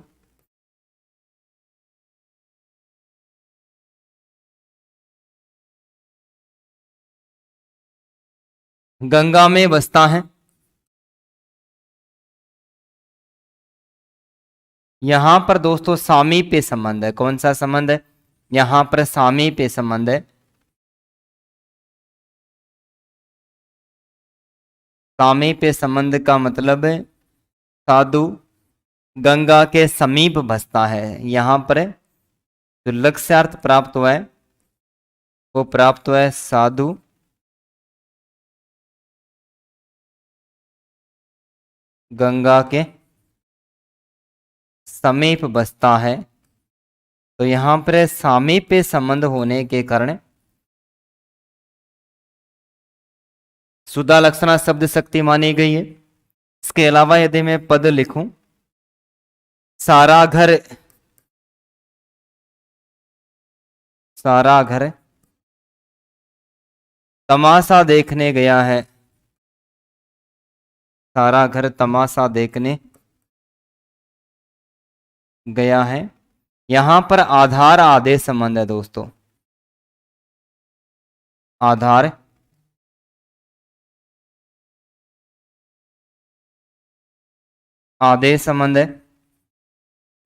गंगा में बसता है। यहां पर दोस्तों सामीप्य संबंध है। कौन सा संबंध है? यहां पर सामीप्य संबंध है। सामीप्य संबंध का मतलब है साधु गंगा के समीप बसता है। यहां पर जो लक्ष्यार्थ प्राप्त हुआ है वो प्राप्त हुआ है साधु गंगा के समीप बसता है। तो यहां पर सामीप्य संबंध होने के कारण शुद्ध लक्षणा शब्द शक्ति मानी गई है। इसके अलावा यदि मैं पद लिखूं, सारा घर सारा घर तमाशा देखने गया है। सारा घर तमाशा देखने गया है। यहां पर आधार आदेश संबंध है दोस्तों। आधार आदेश संबंध है।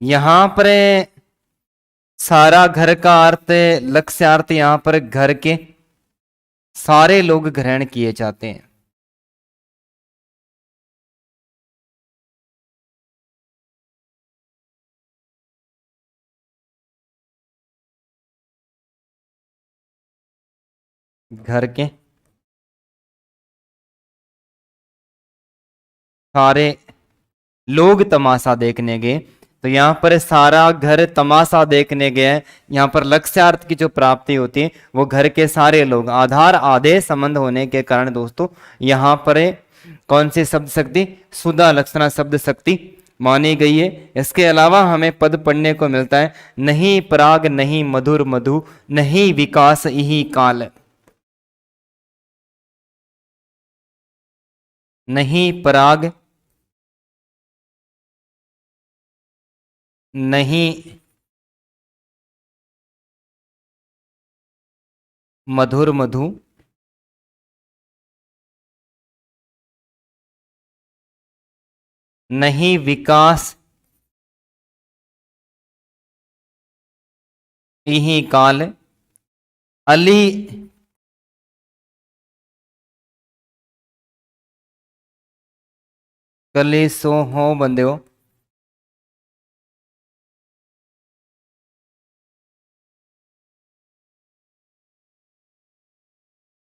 यहां पर सारा घर का अर्थ, लक्ष्यार्थ यहां पर घर के सारे लोग ग्रहण किए जाते हैं। घर के सारे लोग तमाशा देखने गए। तो यहां पर सारा घर तमाशा देखने गया है। यहां पर लक्ष्यार्थ की जो प्राप्ति होती है वो घर के सारे लोग, आधार आदेश संबंध होने के कारण दोस्तों यहां पर कौन सी शब्द शक्ति, सुधा लक्षणा शब्द शक्ति मानी गई है। इसके अलावा हमें पद पढ़ने को मिलता है, नहीं पराग नहीं मधुर मधु, नहीं विकास यही काल। नहीं पराग नहीं मधुर मधु, नहीं विकास यही काल। अली कली सो हो बंदो,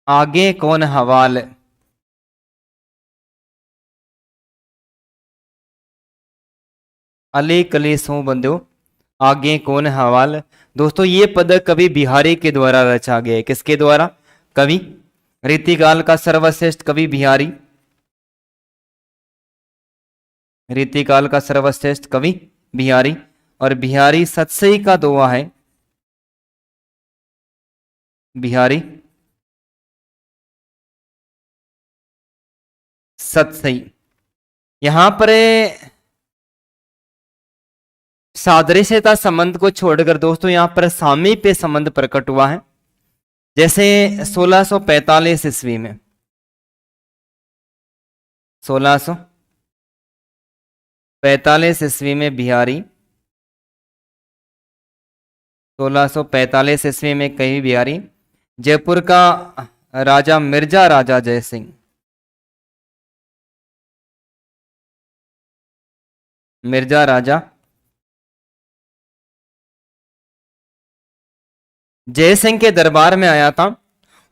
आगे कौन हवाल। अली कली सो बंदो, आगे कौन हवाल। दोस्तों ये पद कवि बिहारी के द्वारा रचा गया है। किसके द्वारा? कवि रीतिकाल का सर्वश्रेष्ठ कवि बिहारी। रीतिकाल का सर्वश्रेष्ठ कवि बिहारी। और बिहारी सतसई का दोहा है। बिहारी सतसई। यहां पर सादृश्यता संबंध को छोड़कर दोस्तों यहां पर सामीप्य संबंध प्रकट हुआ है। जैसे 1645 ईस्वी में 1645 ईस्वी में बिहारी 1645 ईस्वी में कहीं बिहारी जयपुर का राजा मिर्जा राजा जय सिंह, मिर्जा राजा जय सिंह के दरबार में आया था।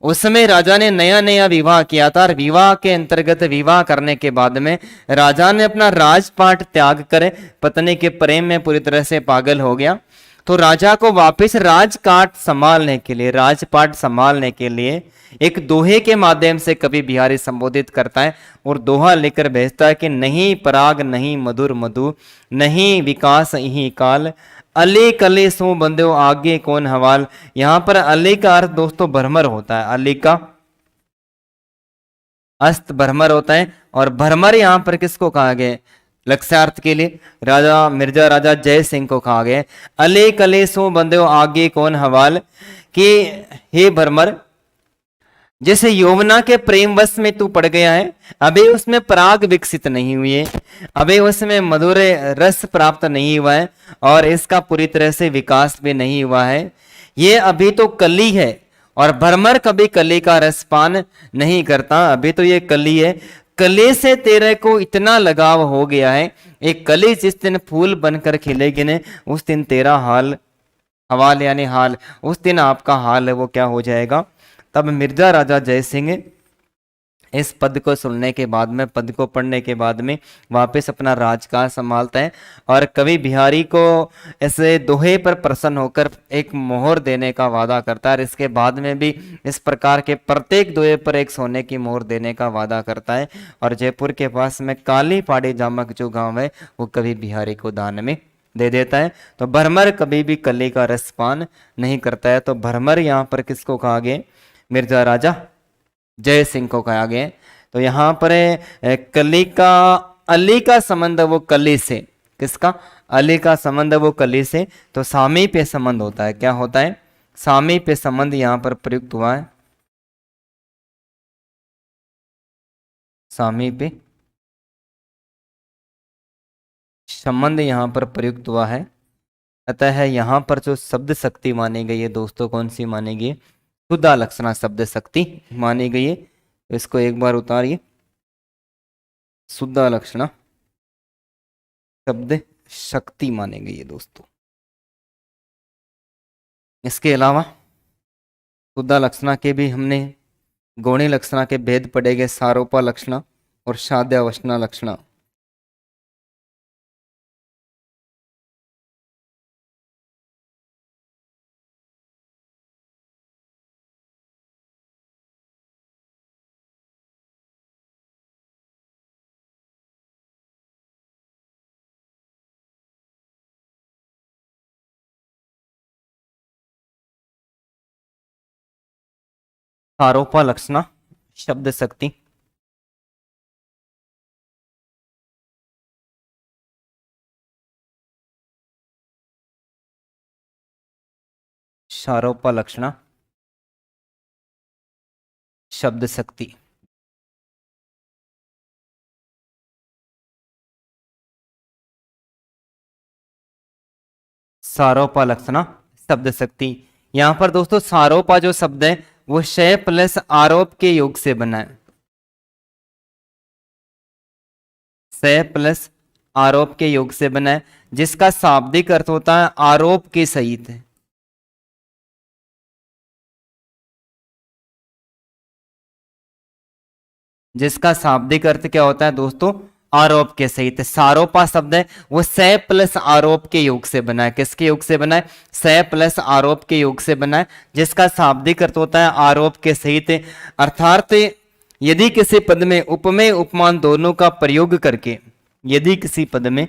उस समय राजा ने नया नया विवाह किया था और विवाह के अंतर्गत विवाह करने के बाद में राजा ने अपना राजपाट त्याग कर पत्नी के प्रेम में पूरी तरह से पागल हो गया। तो राजा को वापस राजपाट संभालने के लिए, राजपाट संभालने के लिए एक दोहे के माध्यम से कवि बिहारी संबोधित करता है और दोहा लेकर भेजता है कि नहीं पराग नहीं मधुर मधु, नहीं विकास यही काल, अले कले सो बंदो आगे कौन हवाल। यहां पर अले का अर्थ दोस्तों भ्रमर होता है। अले का अस्त भ्रमर होता है और भ्रमर यहां पर किसको कहा गया? लक्ष्यार्थ के लिए राजा मिर्जा राजा जय सिंह को कहा गया। अले कले सो बंदो आगे कौन हवाल, कि हे भ्रमर जैसे यौवना के प्रेम वश में तू पड़ गया है, अभी उसमें पराग विकसित नहीं हुई है, अभी उसमें मधुर रस प्राप्त नहीं हुआ है और इसका पूरी तरह से विकास भी नहीं हुआ है, ये अभी तो कली है। और भ्रमर कभी कली का रसपान नहीं करता, अभी तो ये कली है। कली से तेरे को इतना लगाव हो गया है, एक कली जिस दिन फूल बनकर खिलेगी ने उस दिन तेरा हाल, हवाल यानी हाल, उस दिन आपका हाल है वो क्या हो जाएगा। तब मिर्जा राजा जय सिंह इस पद को सुनने के बाद में, पद को पढ़ने के बाद में वापस अपना राजकाज संभालता है और कवि बिहारी को ऐसे दोहे पर प्रसन्न होकर एक मोहर देने का वादा करता है और इसके बाद में भी इस प्रकार के प्रत्येक दोहे पर एक सोने की मोहर देने का वादा करता है। और जयपुर के पास में काली पाड़ी जामक जो गांव है वो कवि बिहारी को दान में दे देता है। तो भ्रमर कभी भी कली का रस पान नहीं करता है। तो भ्रमर यहाँ पर किसको कहा गया? मिर्जा राजा जय सिंह को कहा गया। तो यहाँ पर कली का, अली का संबंध वो कली से, किसका? अली का संबंध वो कली से। तो सामीप्य संबंध होता है। क्या होता है? सामीप्य संबंध यहाँ पर प्रयुक्त हुआ है। सामीप्य संबंध यहाँ पर प्रयुक्त हुआ है। अतः यहाँ पर जो शब्द शक्ति मानी गई है दोस्तों, कौन सी मानी गई है? शुद्धा लक्षणा शब्द शक्ति मानी गई है। तो इसको एक बार उतारिए, शुद्धा लक्षणा शब्द शक्ति मानी गई है दोस्तों। इसके अलावा शुद्धा लक्षणा के भी हमने गौणी लक्षणा के भेद पढ़े गए, सारोपा लक्षणा और साध्यावचना लक्षणा। आरोपा लक्षणा शब्द शक्ति। सारोपा लक्षणा शब्द शक्ति। सारोपा लक्षणा शब्द शक्ति। यहां पर दोस्तों सारोपा जो शब्द है वो शय प्लस आरोप के योग से बना है। शय प्लस आरोप के योग से बना है, जिसका शाब्दिक अर्थ होता है आरोप के सहित। जिसका शाब्दिक अर्थ क्या होता है दोस्तों? आरोप के सहित। सारोपा शब्द है वो सय प्लस आरोप के योग से बना है। किसके योग से बना है? सय प्लस आरोप के योग से बना है, जिसका शाब्दिक अर्थ होता है आरोप के सहित। अर्थात यदि किसी पद में उपमेय उपमान दोनों का प्रयोग करके, यदि किसी पद में,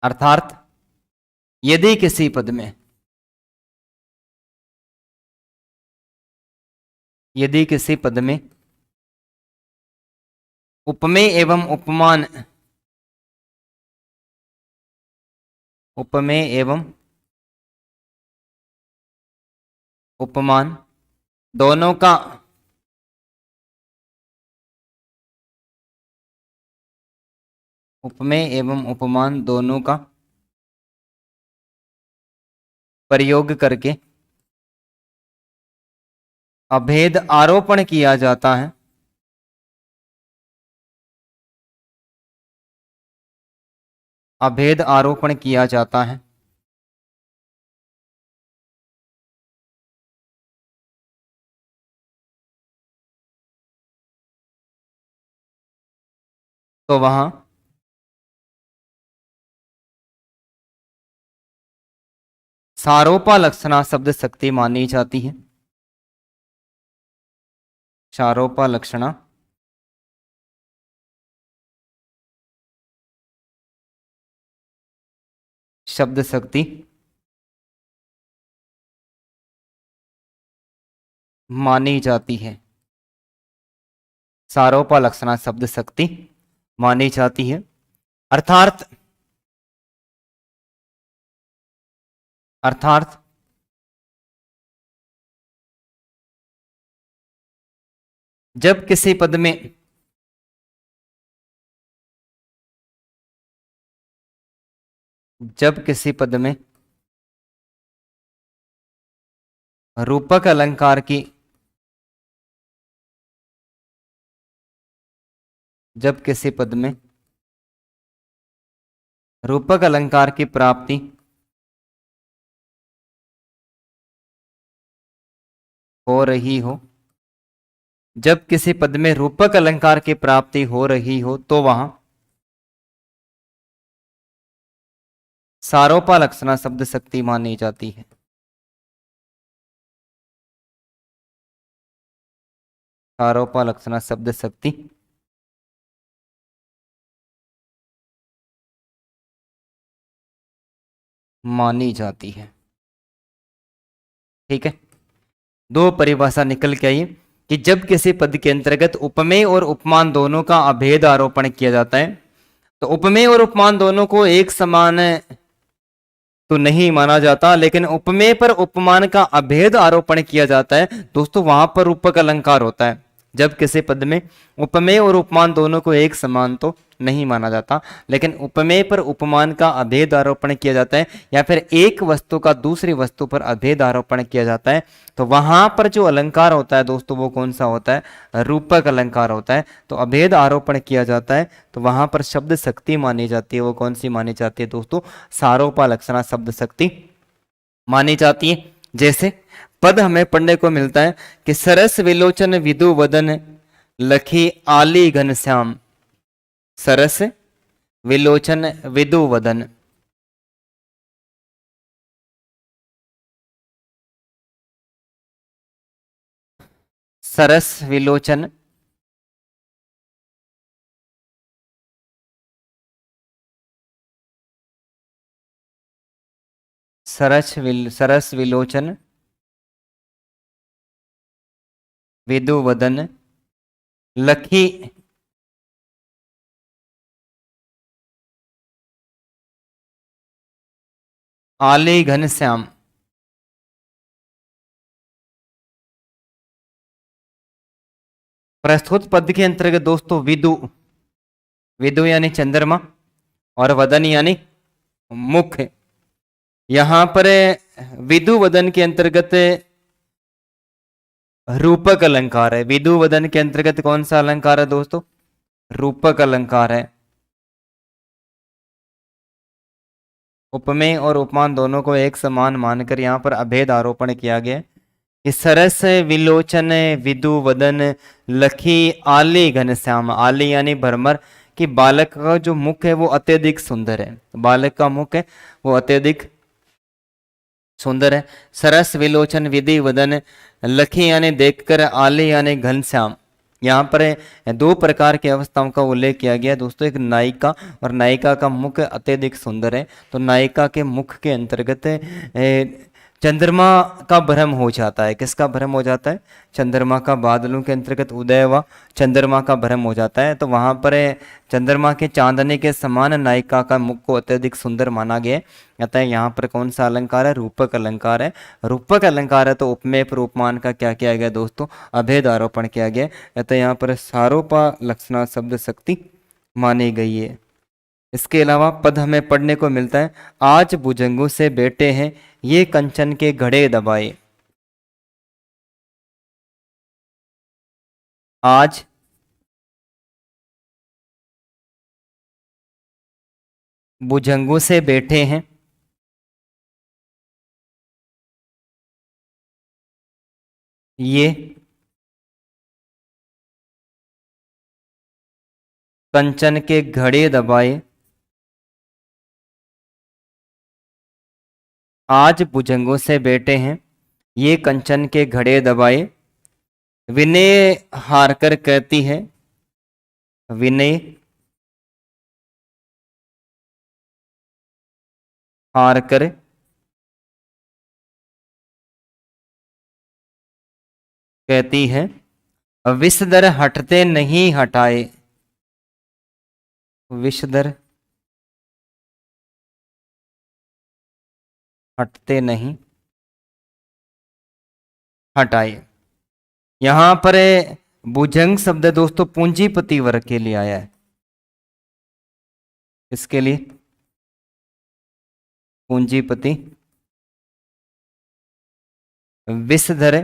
अर्थात यदि किसी पद में, यदि किसी पद में उपमेय एवं उपमान, उपमेय एवं उपमान दोनों का, उपमेय एवं उपमान दोनों का प्रयोग करके अभेद आरोपण किया जाता है, अभेद आरोपण किया जाता है, तो वहां सारोपा लक्षणा शब्द शक्ति मानी जाती है। सारोपा लक्षणा शब्द शक्ति मानी जाती है। सारोपा लक्षणा शब्द शक्ति मानी जाती है। अर्थात, अर्थात जब किसी पद में जब किसी पद में रूपक अलंकार की, जब किसी पद में रूपक अलंकार की प्राप्ति हो रही हो, जब किसी पद में रूपक अलंकार की प्राप्ति हो रही हो, तो वहां सारोपा लक्षणा शब्द शक्ति मानी जाती है। सारोपा लक्षणा शब्द शक्ति मानी जाती है। ठीक है, दो परिभाषा निकल के आई कि जब किसी पद के अंतर्गत उपमेय और उपमान दोनों का अभेद आरोपण किया जाता है, तो उपमेय और उपमान दोनों को एक समान तो नहीं माना जाता, लेकिन उपमेय पर उपमान का अभेद आरोपण किया जाता है दोस्तों, वहां पर रूपक अलंकार होता है। जब किसी पद में उपमेय और उपमान दोनों को एक समान तो नहीं माना जाता, लेकिन उपमेय पर उपमान का अभेद आरोपण किया जाता है, या फिर एक वस्तु का दूसरी वस्तु पर अभेद आरोपण किया जाता है, तो वहां पर जो अलंकार होता है दोस्तों वो कौन सा होता है? रूपक अलंकार होता है। तो अभेद आरोपण किया जाता है तो वहां पर शब्द शक्ति मानी जाती है। वो कौन सी मानी जाती है दोस्तों? सारोपा लक्षणा शब्द शक्ति मानी जाती है। जैसे पद हमें पढ़ने को मिलता है कि सरस विलोचन विदु वदन लखी आली घनश्याम। सरस विलोचन विदु वदन, सरस विलोचन सरस विलोचन विदु वदन लखी आले घनश्याम। प्रस्तुत पद के अंतर्गत दोस्तों विदु, विदु यानी चंद्रमा, और वदन यानी मुख। यहां पर विदु वदन के अंतर्गत रूपक अलंकार है। विदु वदन के अंतर्गत कौन सा अलंकार है दोस्तों? रूपक अलंकार है। उपमेय और उपमान दोनों को एक समान मानकर यहां पर अभेद आरोपण किया गया कि सरस विलोचन विदु वदन लखी आली घनश्याम। आली यानी भ्रमर, कि बालक का जो मुख है वो अत्यधिक सुंदर है। बालक का मुख है वो अत्यधिक सुंदर है। सरस विलोचन विधि वदन लखी यानी देखकर, आली यानी घनश्याम। यहाँ पर दो प्रकार की अवस्थाओं का उल्लेख किया गया दोस्तों, एक नायिका, और नायिका का मुख अत्यधिक सुंदर है। तो नायिका के मुख के अंतर्गत चंद्रमा का भ्रम हो जाता है। किसका भ्रम हो जाता है? चंद्रमा का। बादलों के अंतर्गत उदय व चंद्रमा का भ्रम हो जाता है। तो वहां पर चंद्रमा के चांदने के समान नायिका का मुख को अत्यधिक सुंदर माना गया। अतः यहाँ पर कौन सा अलंकार है? रूपक अलंकार है। रूपक अलंकार है तो उपमेय पर उपमान का क्या किया गया दोस्तों? अभेद आरोपण किया गया। अतः यहाँ पर सारोपा लक्षणा शब्द शक्ति मानी गई है। इसके अलावा पद हमें पढ़ने को मिलता है, आज भुजंगों से बैठे हैं ये कंचन के घड़े दबाए। आज भुजंगों से बैठे हैं ये कंचन के घड़े दबाए। आज भुजंगों से बैठे हैं ये कंचन के घड़े दबाए। विनय हारकर कहती है, विनय हारकर कहती है, विषधर हटते नहीं हटाए। विषधर हटते नहीं हटाए। यहां पर भुजंग शब्द दोस्तों पूंजीपति वर्ग के लिए आया है। इसके लिए पूंजीपति। विषधर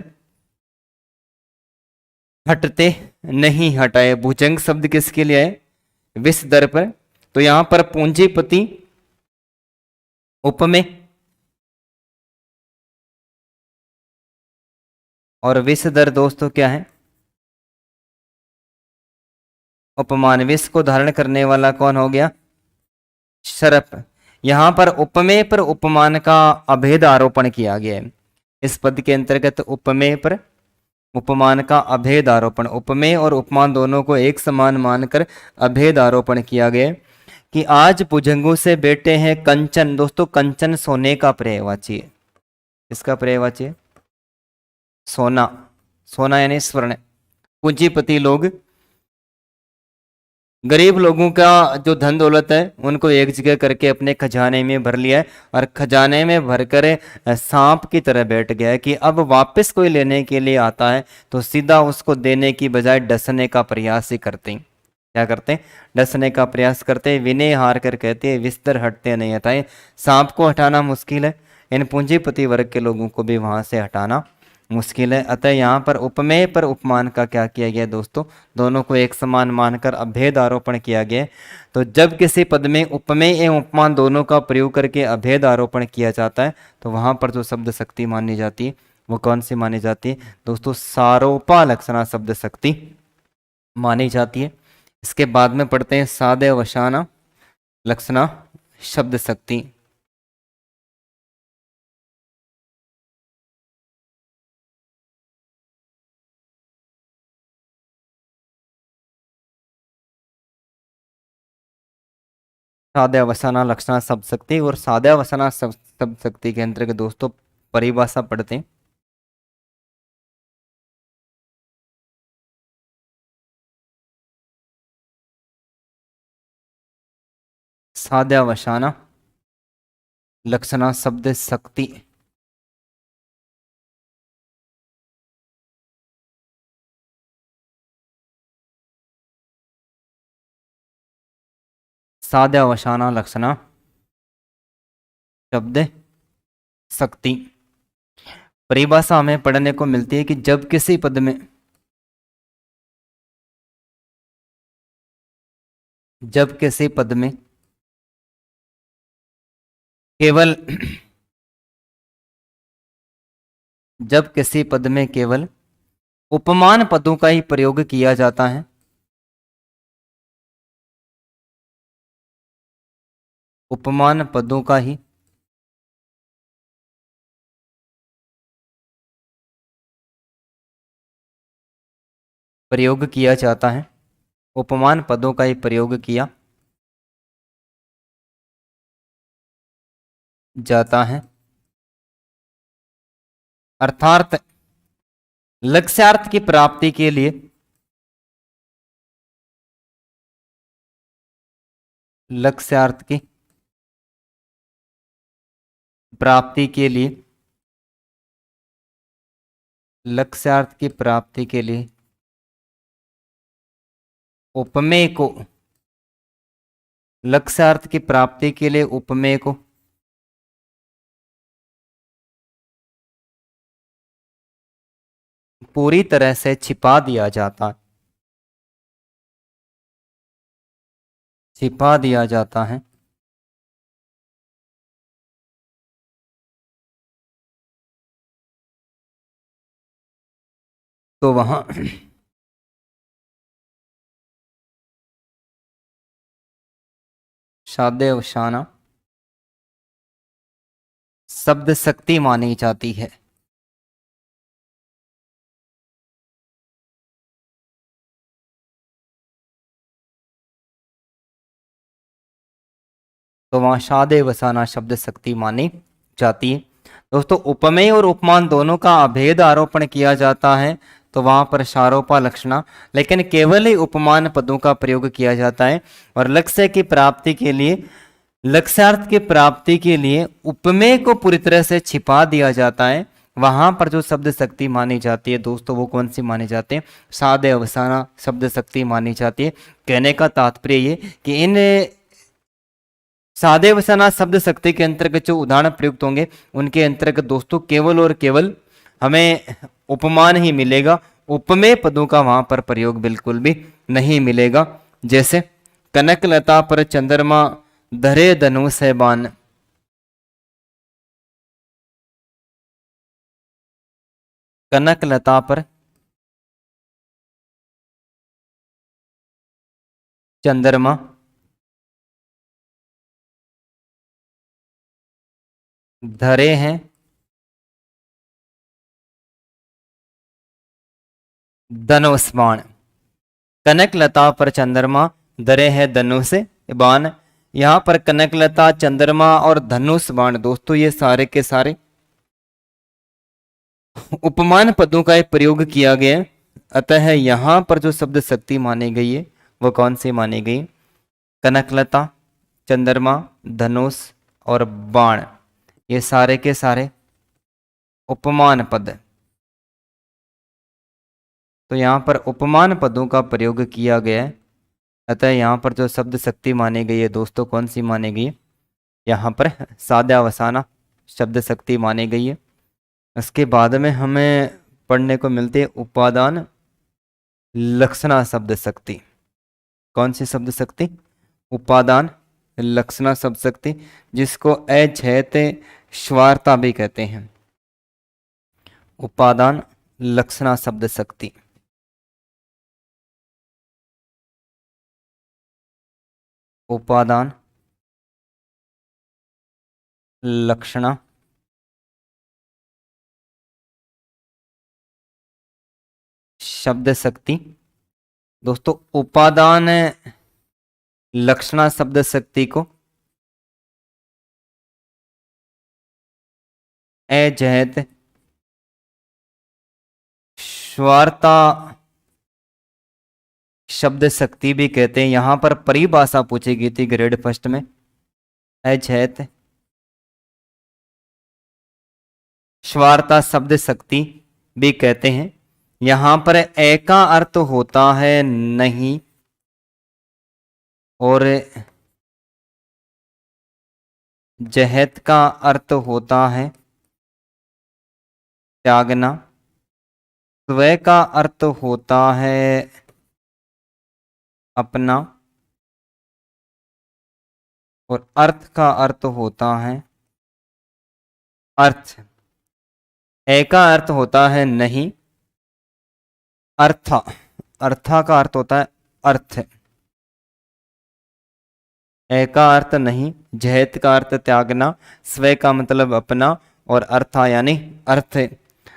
हटते नहीं हटाए। भुजंग शब्द किसके लिए है? विषधर पर। तो यहां पर पूंजीपति उपमेय और विषधर दोस्तों क्या है? उपमान। विष को धारण करने वाला कौन हो गया? सर्प। यहां पर उपमेय पर उपमान का अभेद आरोपण किया गया है। इस पद के अंतर्गत उपमेय पर उपमान का अभेद आरोपण, उपमेय और उपमान दोनों को एक समान मानकर अभेद आरोपण किया गया कि आज भुजंगों से बेटे हैं कंचन। दोस्तों कंचन सोने का पर्यायवाची है। इसका पर्यायवाची है सोना। सोना यानी स्वर्ण। पूंजीपति लोग गरीब लोगों का जो धन दौलत है उनको एक जगह करके अपने खजाने में भर लिया है, और खजाने में भरकर सांप की तरह बैठ गया है कि अब वापस कोई लेने के लिए आता है तो सीधा उसको देने की बजाय डसने का प्रयास ही करते हैं। क्या करते हैं? डसने का प्रयास करते हैं। विनय हार कर कहते हैं विस्तर हटते नहीं हटाए। सांप को हटाना मुश्किल है, इन पूंजीपति वर्ग के लोगों को भी वहां से हटाना मुश्किल है। अतः यहाँ पर उपमेय पर उपमान का क्या किया गया दोस्तों? दोनों को एक समान मानकर अभेद आरोपण किया गया। तो जब किसी पद में उपमेय एवं उपमान दोनों का प्रयोग करके अभेद आरोपण किया जाता है तो वहां पर जो शब्द शक्ति मानी जाती है वो कौन सी मानी जाती है दोस्तों? सारोपा लक्षणा शब्द शक्ति मानी जाती है। इसके बाद में पढ़ते हैं सादे वशाना लक्षणा शब्द शक्ति। साध्य अवसाना लक्षणा शब्द शक्ति और साध्य अवसाना शब्द शक्ति के अंतर्गत दोस्तों परिभाषा पढ़ते हैं। साध्य अवसाना लक्षणा शब्द शक्ति। साध्य अवसाना लक्षणा शब्द शक्ति। परिभाषा हमें पढ़ने को मिलती है कि जब किसी पद में केवल जब किसी पद में केवल उपमान पदों का ही प्रयोग किया जाता है, उपमान पदों का ही प्रयोग किया जाता है, उपमान पदों का ही प्रयोग किया जाता है, अर्थात लक्ष्यार्थ की प्राप्ति के लिए लक्ष्यार्थ की प्राप्ति के लिए लक्ष्यार्थ की प्राप्ति के लिए उपमेय को लक्ष्यार्थ की प्राप्ति के लिए उपमेय को पूरी तरह से छिपा दिया जाता है, छिपा दिया जाता है। तो वहां साध्य अवसाना शब्द शक्ति मानी जाती है। तो वहां सादे वसाना शब्द शक्ति मानी जाती है। दोस्तों उपमेय और उपमान दोनों का अभेद आरोपण किया जाता है तो वहां पर सारोपा लक्षणा, लेकिन केवल ही उपमान पदों का प्रयोग किया जाता है और लक्ष्य की प्राप्ति के लिए लक्ष्यार्थ की प्राप्ति के लिए उपमेय को पूरी तरह से छिपा दिया जाता है। वहां पर जो शब्द शक्ति मानी जाती है दोस्तों वो कौन सी मानी जाती है? सादे अवसाना शब्द शक्ति मानी जाती है। कहने का तात्पर्य ये कि इन सादे वसना शब्द शक्ति के अंतर्गत जो उदाहरण प्रयुक्त होंगे उनके अंतर्गत दोस्तों केवल और केवल हमें उपमान ही मिलेगा, उपमेय पदों का वहां पर प्रयोग बिल्कुल भी नहीं मिलेगा। जैसे कनक लता पर चंद्रमा धरे धनुष है बाण, कनक लता पर चंद्रमा धरे हैं धनुष बाण। कनक लता पर चंद्रमा धरे हैं धनुष बाण। यहाँ पर कनकलता, चंद्रमा और धनुष बाण दोस्तों ये सारे के सारे उपमान पदों का एक प्रयोग किया गया है। अतः यहाँ पर जो शब्द शक्ति मानी गई है वो कौन सी मानी गई? कनकलता, चंद्रमा, धनुष और बाण ये सारे के सारे उपमान पद है। तो यहाँ पर उपमान पदों का प्रयोग किया गया है। अतः यहाँ पर जो शब्द शक्ति मानी गई है दोस्तों कौन सी मानी गई है? यहाँ पर साध्यावसाना शब्द शक्ति मानी गई है। इसके बाद में हमें पढ़ने को मिलती है उपादान लक्षणा शब्द शक्ति। कौन सी शब्द शक्ति? उपादान लक्षणा शब्द शक्ति, जिसको अछेत स्वार्था भी कहते हैं। उपादान लक्षणा शब्द शक्ति। उपादान लक्षणा शब्द शक्ति। दोस्तों उपादान लक्षणा शब्द शक्ति को अजहत स्वार्था शब्द शक्ति भी कहते हैं। यहां पर परिभाषा पूछी गई थी ग्रेड फर्स्ट में। अजहत स्वार्था शब्द शक्ति भी कहते हैं। यहां पर ए का अर्थ होता है नहीं और जहत का अर्थ होता है त्यागना। स्व का अर्थ होता है अपना और अर्थ का अर्थ होता है अर्थ। ए का अर्थ होता है नहीं, अर्था अर्था का अर्थ होता है अर्थ। ए का अर्थ नहीं, जहत का अर्थ त्यागना, स्व का मतलब अपना और अर्था यानी अर्थ।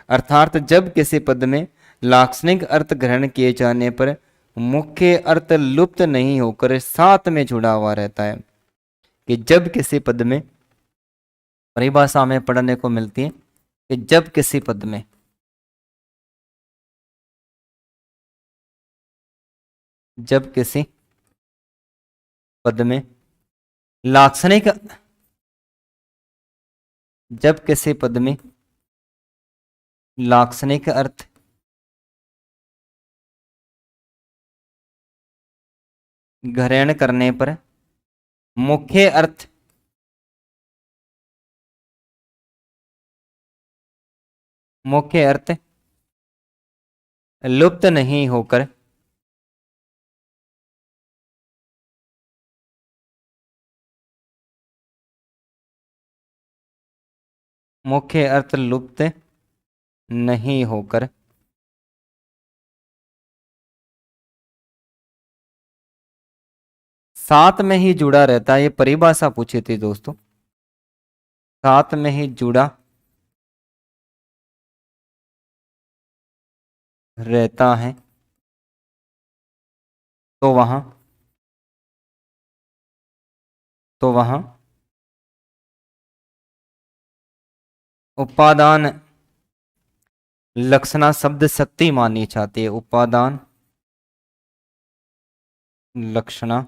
अर्थात जब किसी पद में लाक्षणिक अर्थ ग्रहण किए जाने पर मुख्य अर्थ लुप्त नहीं होकर साथ में जुड़ा हुआ रहता है। कि जब किसी पद में परिभाषा में पढ़ने को मिलती है कि जब किसी पद में लाक्षणिक लाक्षणिक अर्थ ग्रहण करने पर मुख्य अर्थ लुप्त नहीं होकर साथ में ही जुड़ा रहता है। ये परिभाषा पूछी थी दोस्तों, साथ में ही जुड़ा रहता है तो वहां उपादान लक्षणा शब्द शक्ति माननी चाहती है। उपादान लक्षणा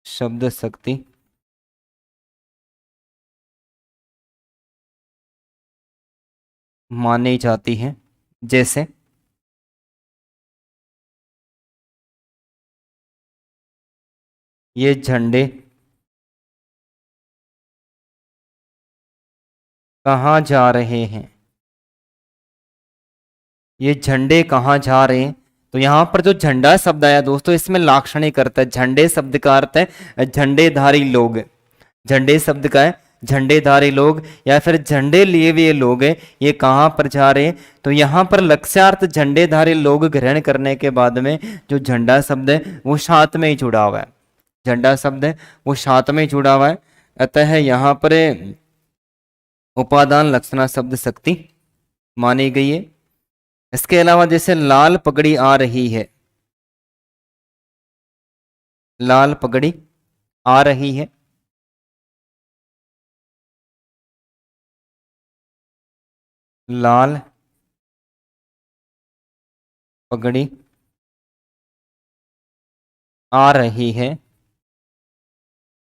शब्द शक्ति मानी जाती है। जैसे ये झंडे कहाँ जा रहे हैं? ये झंडे कहाँ जा रहे हैं? तो यहाँ पर जो झंडा शब्द आया दोस्तों इसमें लाक्षणिक अर्थ है। झंडे शब्द का अर्थ है झंडेधारी लोग। झंडे शब्द का है झंडेधारी लोग या फिर झंडे लिए हुए लोग हैं। ये कहाँ पर जा रहे हैं? तो यहाँ पर लक्ष्यार्थ झंडेधारी लोग ग्रहण करने के बाद में जो झंडा शब्द है वो साथ में ही जुड़ा हुआ है। झंडा शब्द है वो साथ में ही जुड़ा हुआ है। अतः यहाँ पर उपादान लक्षणा शब्द शक्ति मानी गई है। इसके अलावा जैसे लाल पगड़ी आ रही है, लाल पगड़ी आ रही है। लाल पगड़ी आ रही है।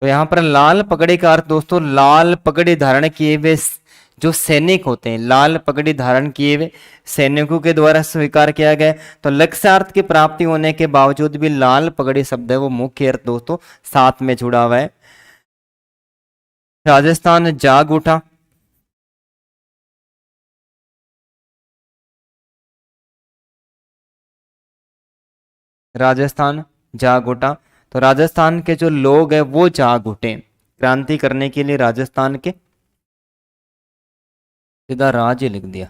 तो यहाँ पर लाल पगड़ी का अर्थ दोस्तों, लाल पगड़ी धारण किए हुए जो सैनिक होते हैं, लाल पगड़ी धारण किए हुए सैनिकों के द्वारा स्वीकार किया गया। तो लक्ष्यार्थ की प्राप्ति होने के बावजूद भी लाल पगड़ी शब्द है वो मुख्य अर्थ दोस्तों साथ में जुड़ा हुआ है। राजस्थान जाग उठा। राजस्थान जाग उठा। तो राजस्थान के जो लोग हैं वो जाग उठे क्रांति करने के लिए। राजस्थान के, सीधा राज्य लिख दिया।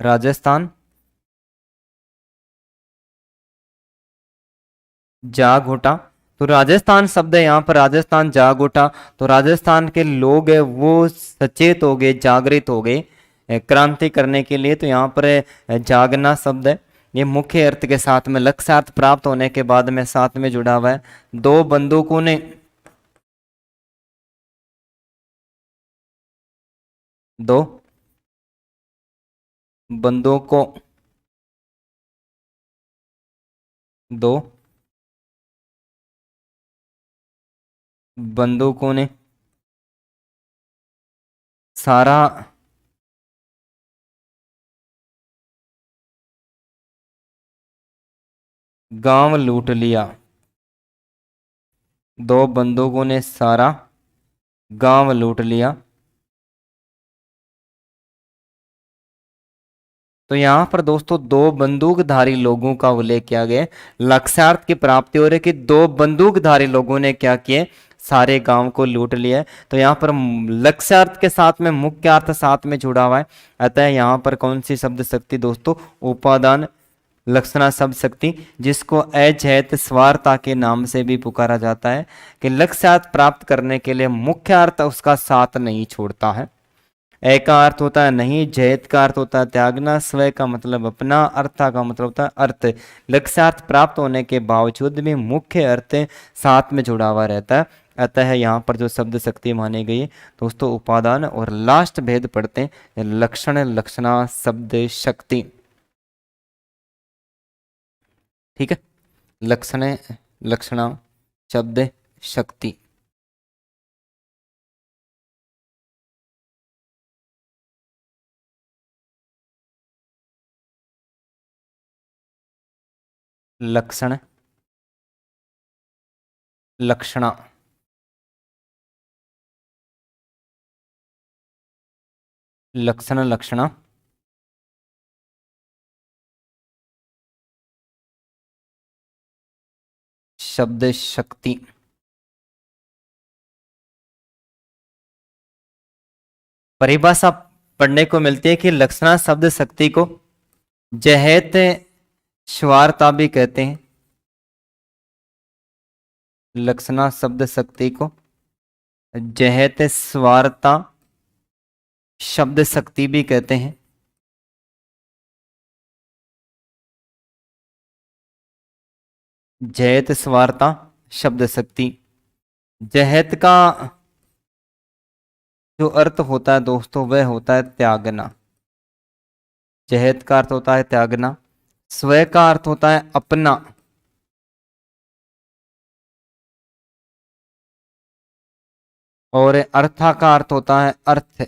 राजस्थान जाग उठा। तो राजस्थान शब्द है यहाँ पर, राजस्थान जाग उठा। तो राजस्थान के लोग है वो सचेत हो गए, जागृत हो गए क्रांति करने के लिए। तो यहाँ पर जागना शब्द है ये मुख्य अर्थ के साथ में, लक्ष्यार्थ प्राप्त होने के बाद में साथ में जुड़ा हुआ है। दो बंदूकों ने, दो बंदूकों, दो बंदूकों ने सारा गांव लूट लिया। दो बंदूकों ने सारा गांव लूट लिया। तो यहाँ पर दोस्तों दो बंदूकधारी लोगों का उल्लेख किया गया। लक्ष्यार्थ की प्राप्ति हो रही कि दो बंदूकधारी लोगों ने क्या किए, सारे गांव को लूट लिया। तो यहाँ पर लक्ष्यार्थ के साथ में मुख्य अर्थ साथ में जुड़ा हुआ है। अतः यहाँ पर कौन सी शब्द शक्ति दोस्तों, उपादान लक्षणा शब्द शक्ति, जिसको अजैत स्वार्था के नाम से भी पुकारा जाता है कि लक्ष्यार्थ प्राप्त करने के लिए मुख्य अर्थ उसका साथ नहीं छोड़ता है। ए का अर्थ होता है नहीं, जयत का अर्थ होता है त्यागना, स्व का मतलब अपना, अर्था का मतलब होता है अर्थ। लक्ष्यार्थ प्राप्त होने के बावजूद भी मुख्य अर्थ साथ में जुड़ा हुआ रहता है। अतः यहाँ पर जो शब्द शक्ति मानी गई है दोस्तों उपादान। और लास्ट भेद पढ़ते हैं, लक्षण लक्षणा शब्द शक्ति। ठीक है, लक्षण लक्षणा शब्द शक्ति। लक्षण लक्षणा लक्षण लक्षणा शब्द शक्ति। परिभाषा पढ़ने को मिलती है कि लक्षणा शब्द शक्ति को जहत श्वारता भी कहते हैं। लक्षणा शब्द शक्ति को जहत स्वारता शब्द शक्ति भी कहते हैं। जहत स्वारता शब्द शक्ति। जहत का जो अर्थ होता है दोस्तों वह होता है त्यागना। जहत का अर्थ होता है त्यागना। स्व का अर्थ होता है अपना। और अर्था का अर्थ होता है अर्थ।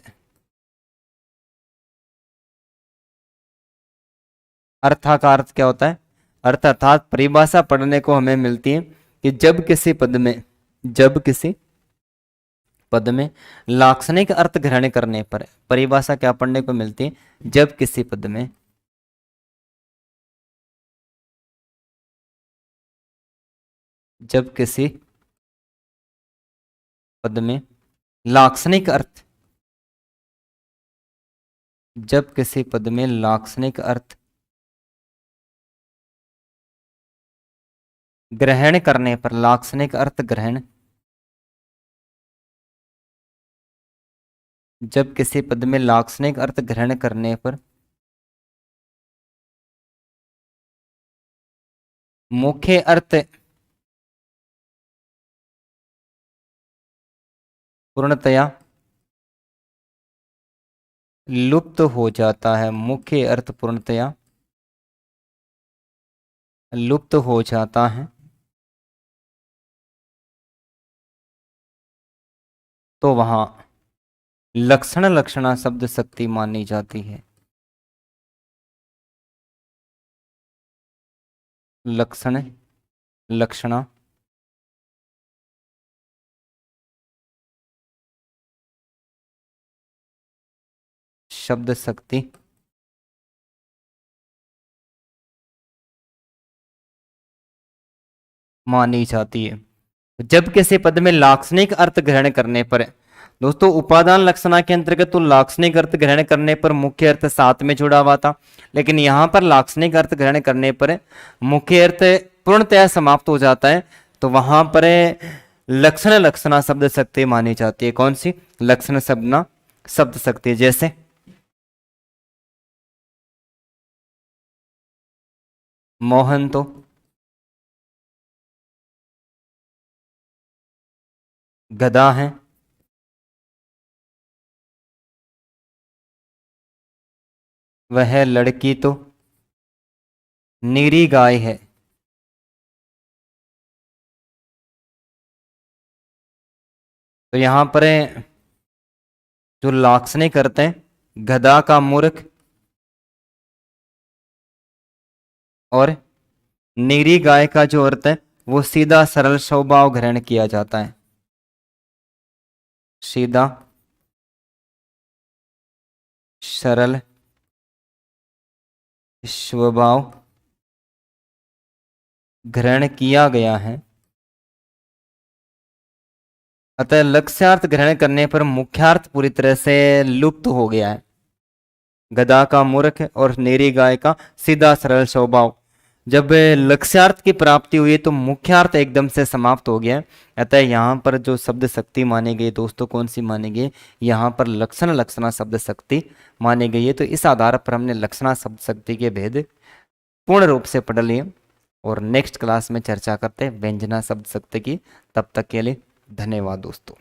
अर्था का अर्थ क्या होता है, अर्थ। अर्थात परिभाषा पढ़ने को हमें मिलती है कि जब किसी पद में, जब किसी पद में लाक्षणिक अर्थ ग्रहण करने पर, परिभाषा क्या पढ़ने को मिलती है, जब किसी पद में, जब किसी पद में लाक्षणिक अर्थ, जब किसी पद में लाक्षणिक अर्थ ग्रहण करने पर, लाक्षणिक अर्थ ग्रहण, जब किसी पद में लाक्षणिक अर्थ ग्रहण करने पर मुख्य अर्थ पूर्णतया लुप्त हो जाता है। मुख्य अर्थ पूर्णतया लुप्त हो जाता है। तो वहां लक्षण लक्षणा शब्द शक्ति मानी जाती है। लक्षण लक्षणा शब्द शक्ति मानी जाती है। जब किसी पद में लाक्षणिक अर्थ ग्रहण करने पर, दोस्तों उपादान लक्षणा के अंतर्गत तो लाक्षणिक अर्थ ग्रहण करने पर मुख्य अर्थ साथ में जुड़ा हुआ था, लेकिन यहां पर लाक्षणिक अर्थ ग्रहण करने पर मुख्य अर्थ पूर्णतया समाप्त हो जाता है। तो वहां पर लक्षण लक्षणा शब्द शक्ति मानी जाती है। कौन सी? लक्षण शब्द शक्ति। जैसे मोहन तो गधा है, वह लड़की तो नीरी गाय है। तो यहां पर जो लाक्षणिक करते हैं, गधा का मूर्ख और नीरी गाय का जो अर्थ है वो सीधा सरल स्वभाव ग्रहण किया जाता है। सीधा सरल स्वभाव ग्रहण किया गया है। अतः लक्ष्यार्थ ग्रहण करने पर मुख्यार्थ पूरी तरह से लुप्त हो गया है। गधा का मूर्ख और नीरी गाय का सीधा सरल स्वभाव, जब लक्ष्यार्थ की प्राप्ति हुई तो मुख्यार्थ एकदम से समाप्त हो गया। अतः यहाँ पर जो शब्द शक्ति मानी गई दोस्तों, कौन सी मानी गई? यहाँ पर लक्षण लक्षणा शब्द शक्ति मानी गई है। तो इस आधार पर हमने लक्षणा शब्द शक्ति के भेद पूर्ण रूप से पढ़ लिए और नेक्स्ट क्लास में चर्चा करते हैं व्यंजना शब्द शक्ति की। तब तक के लिए धन्यवाद दोस्तों।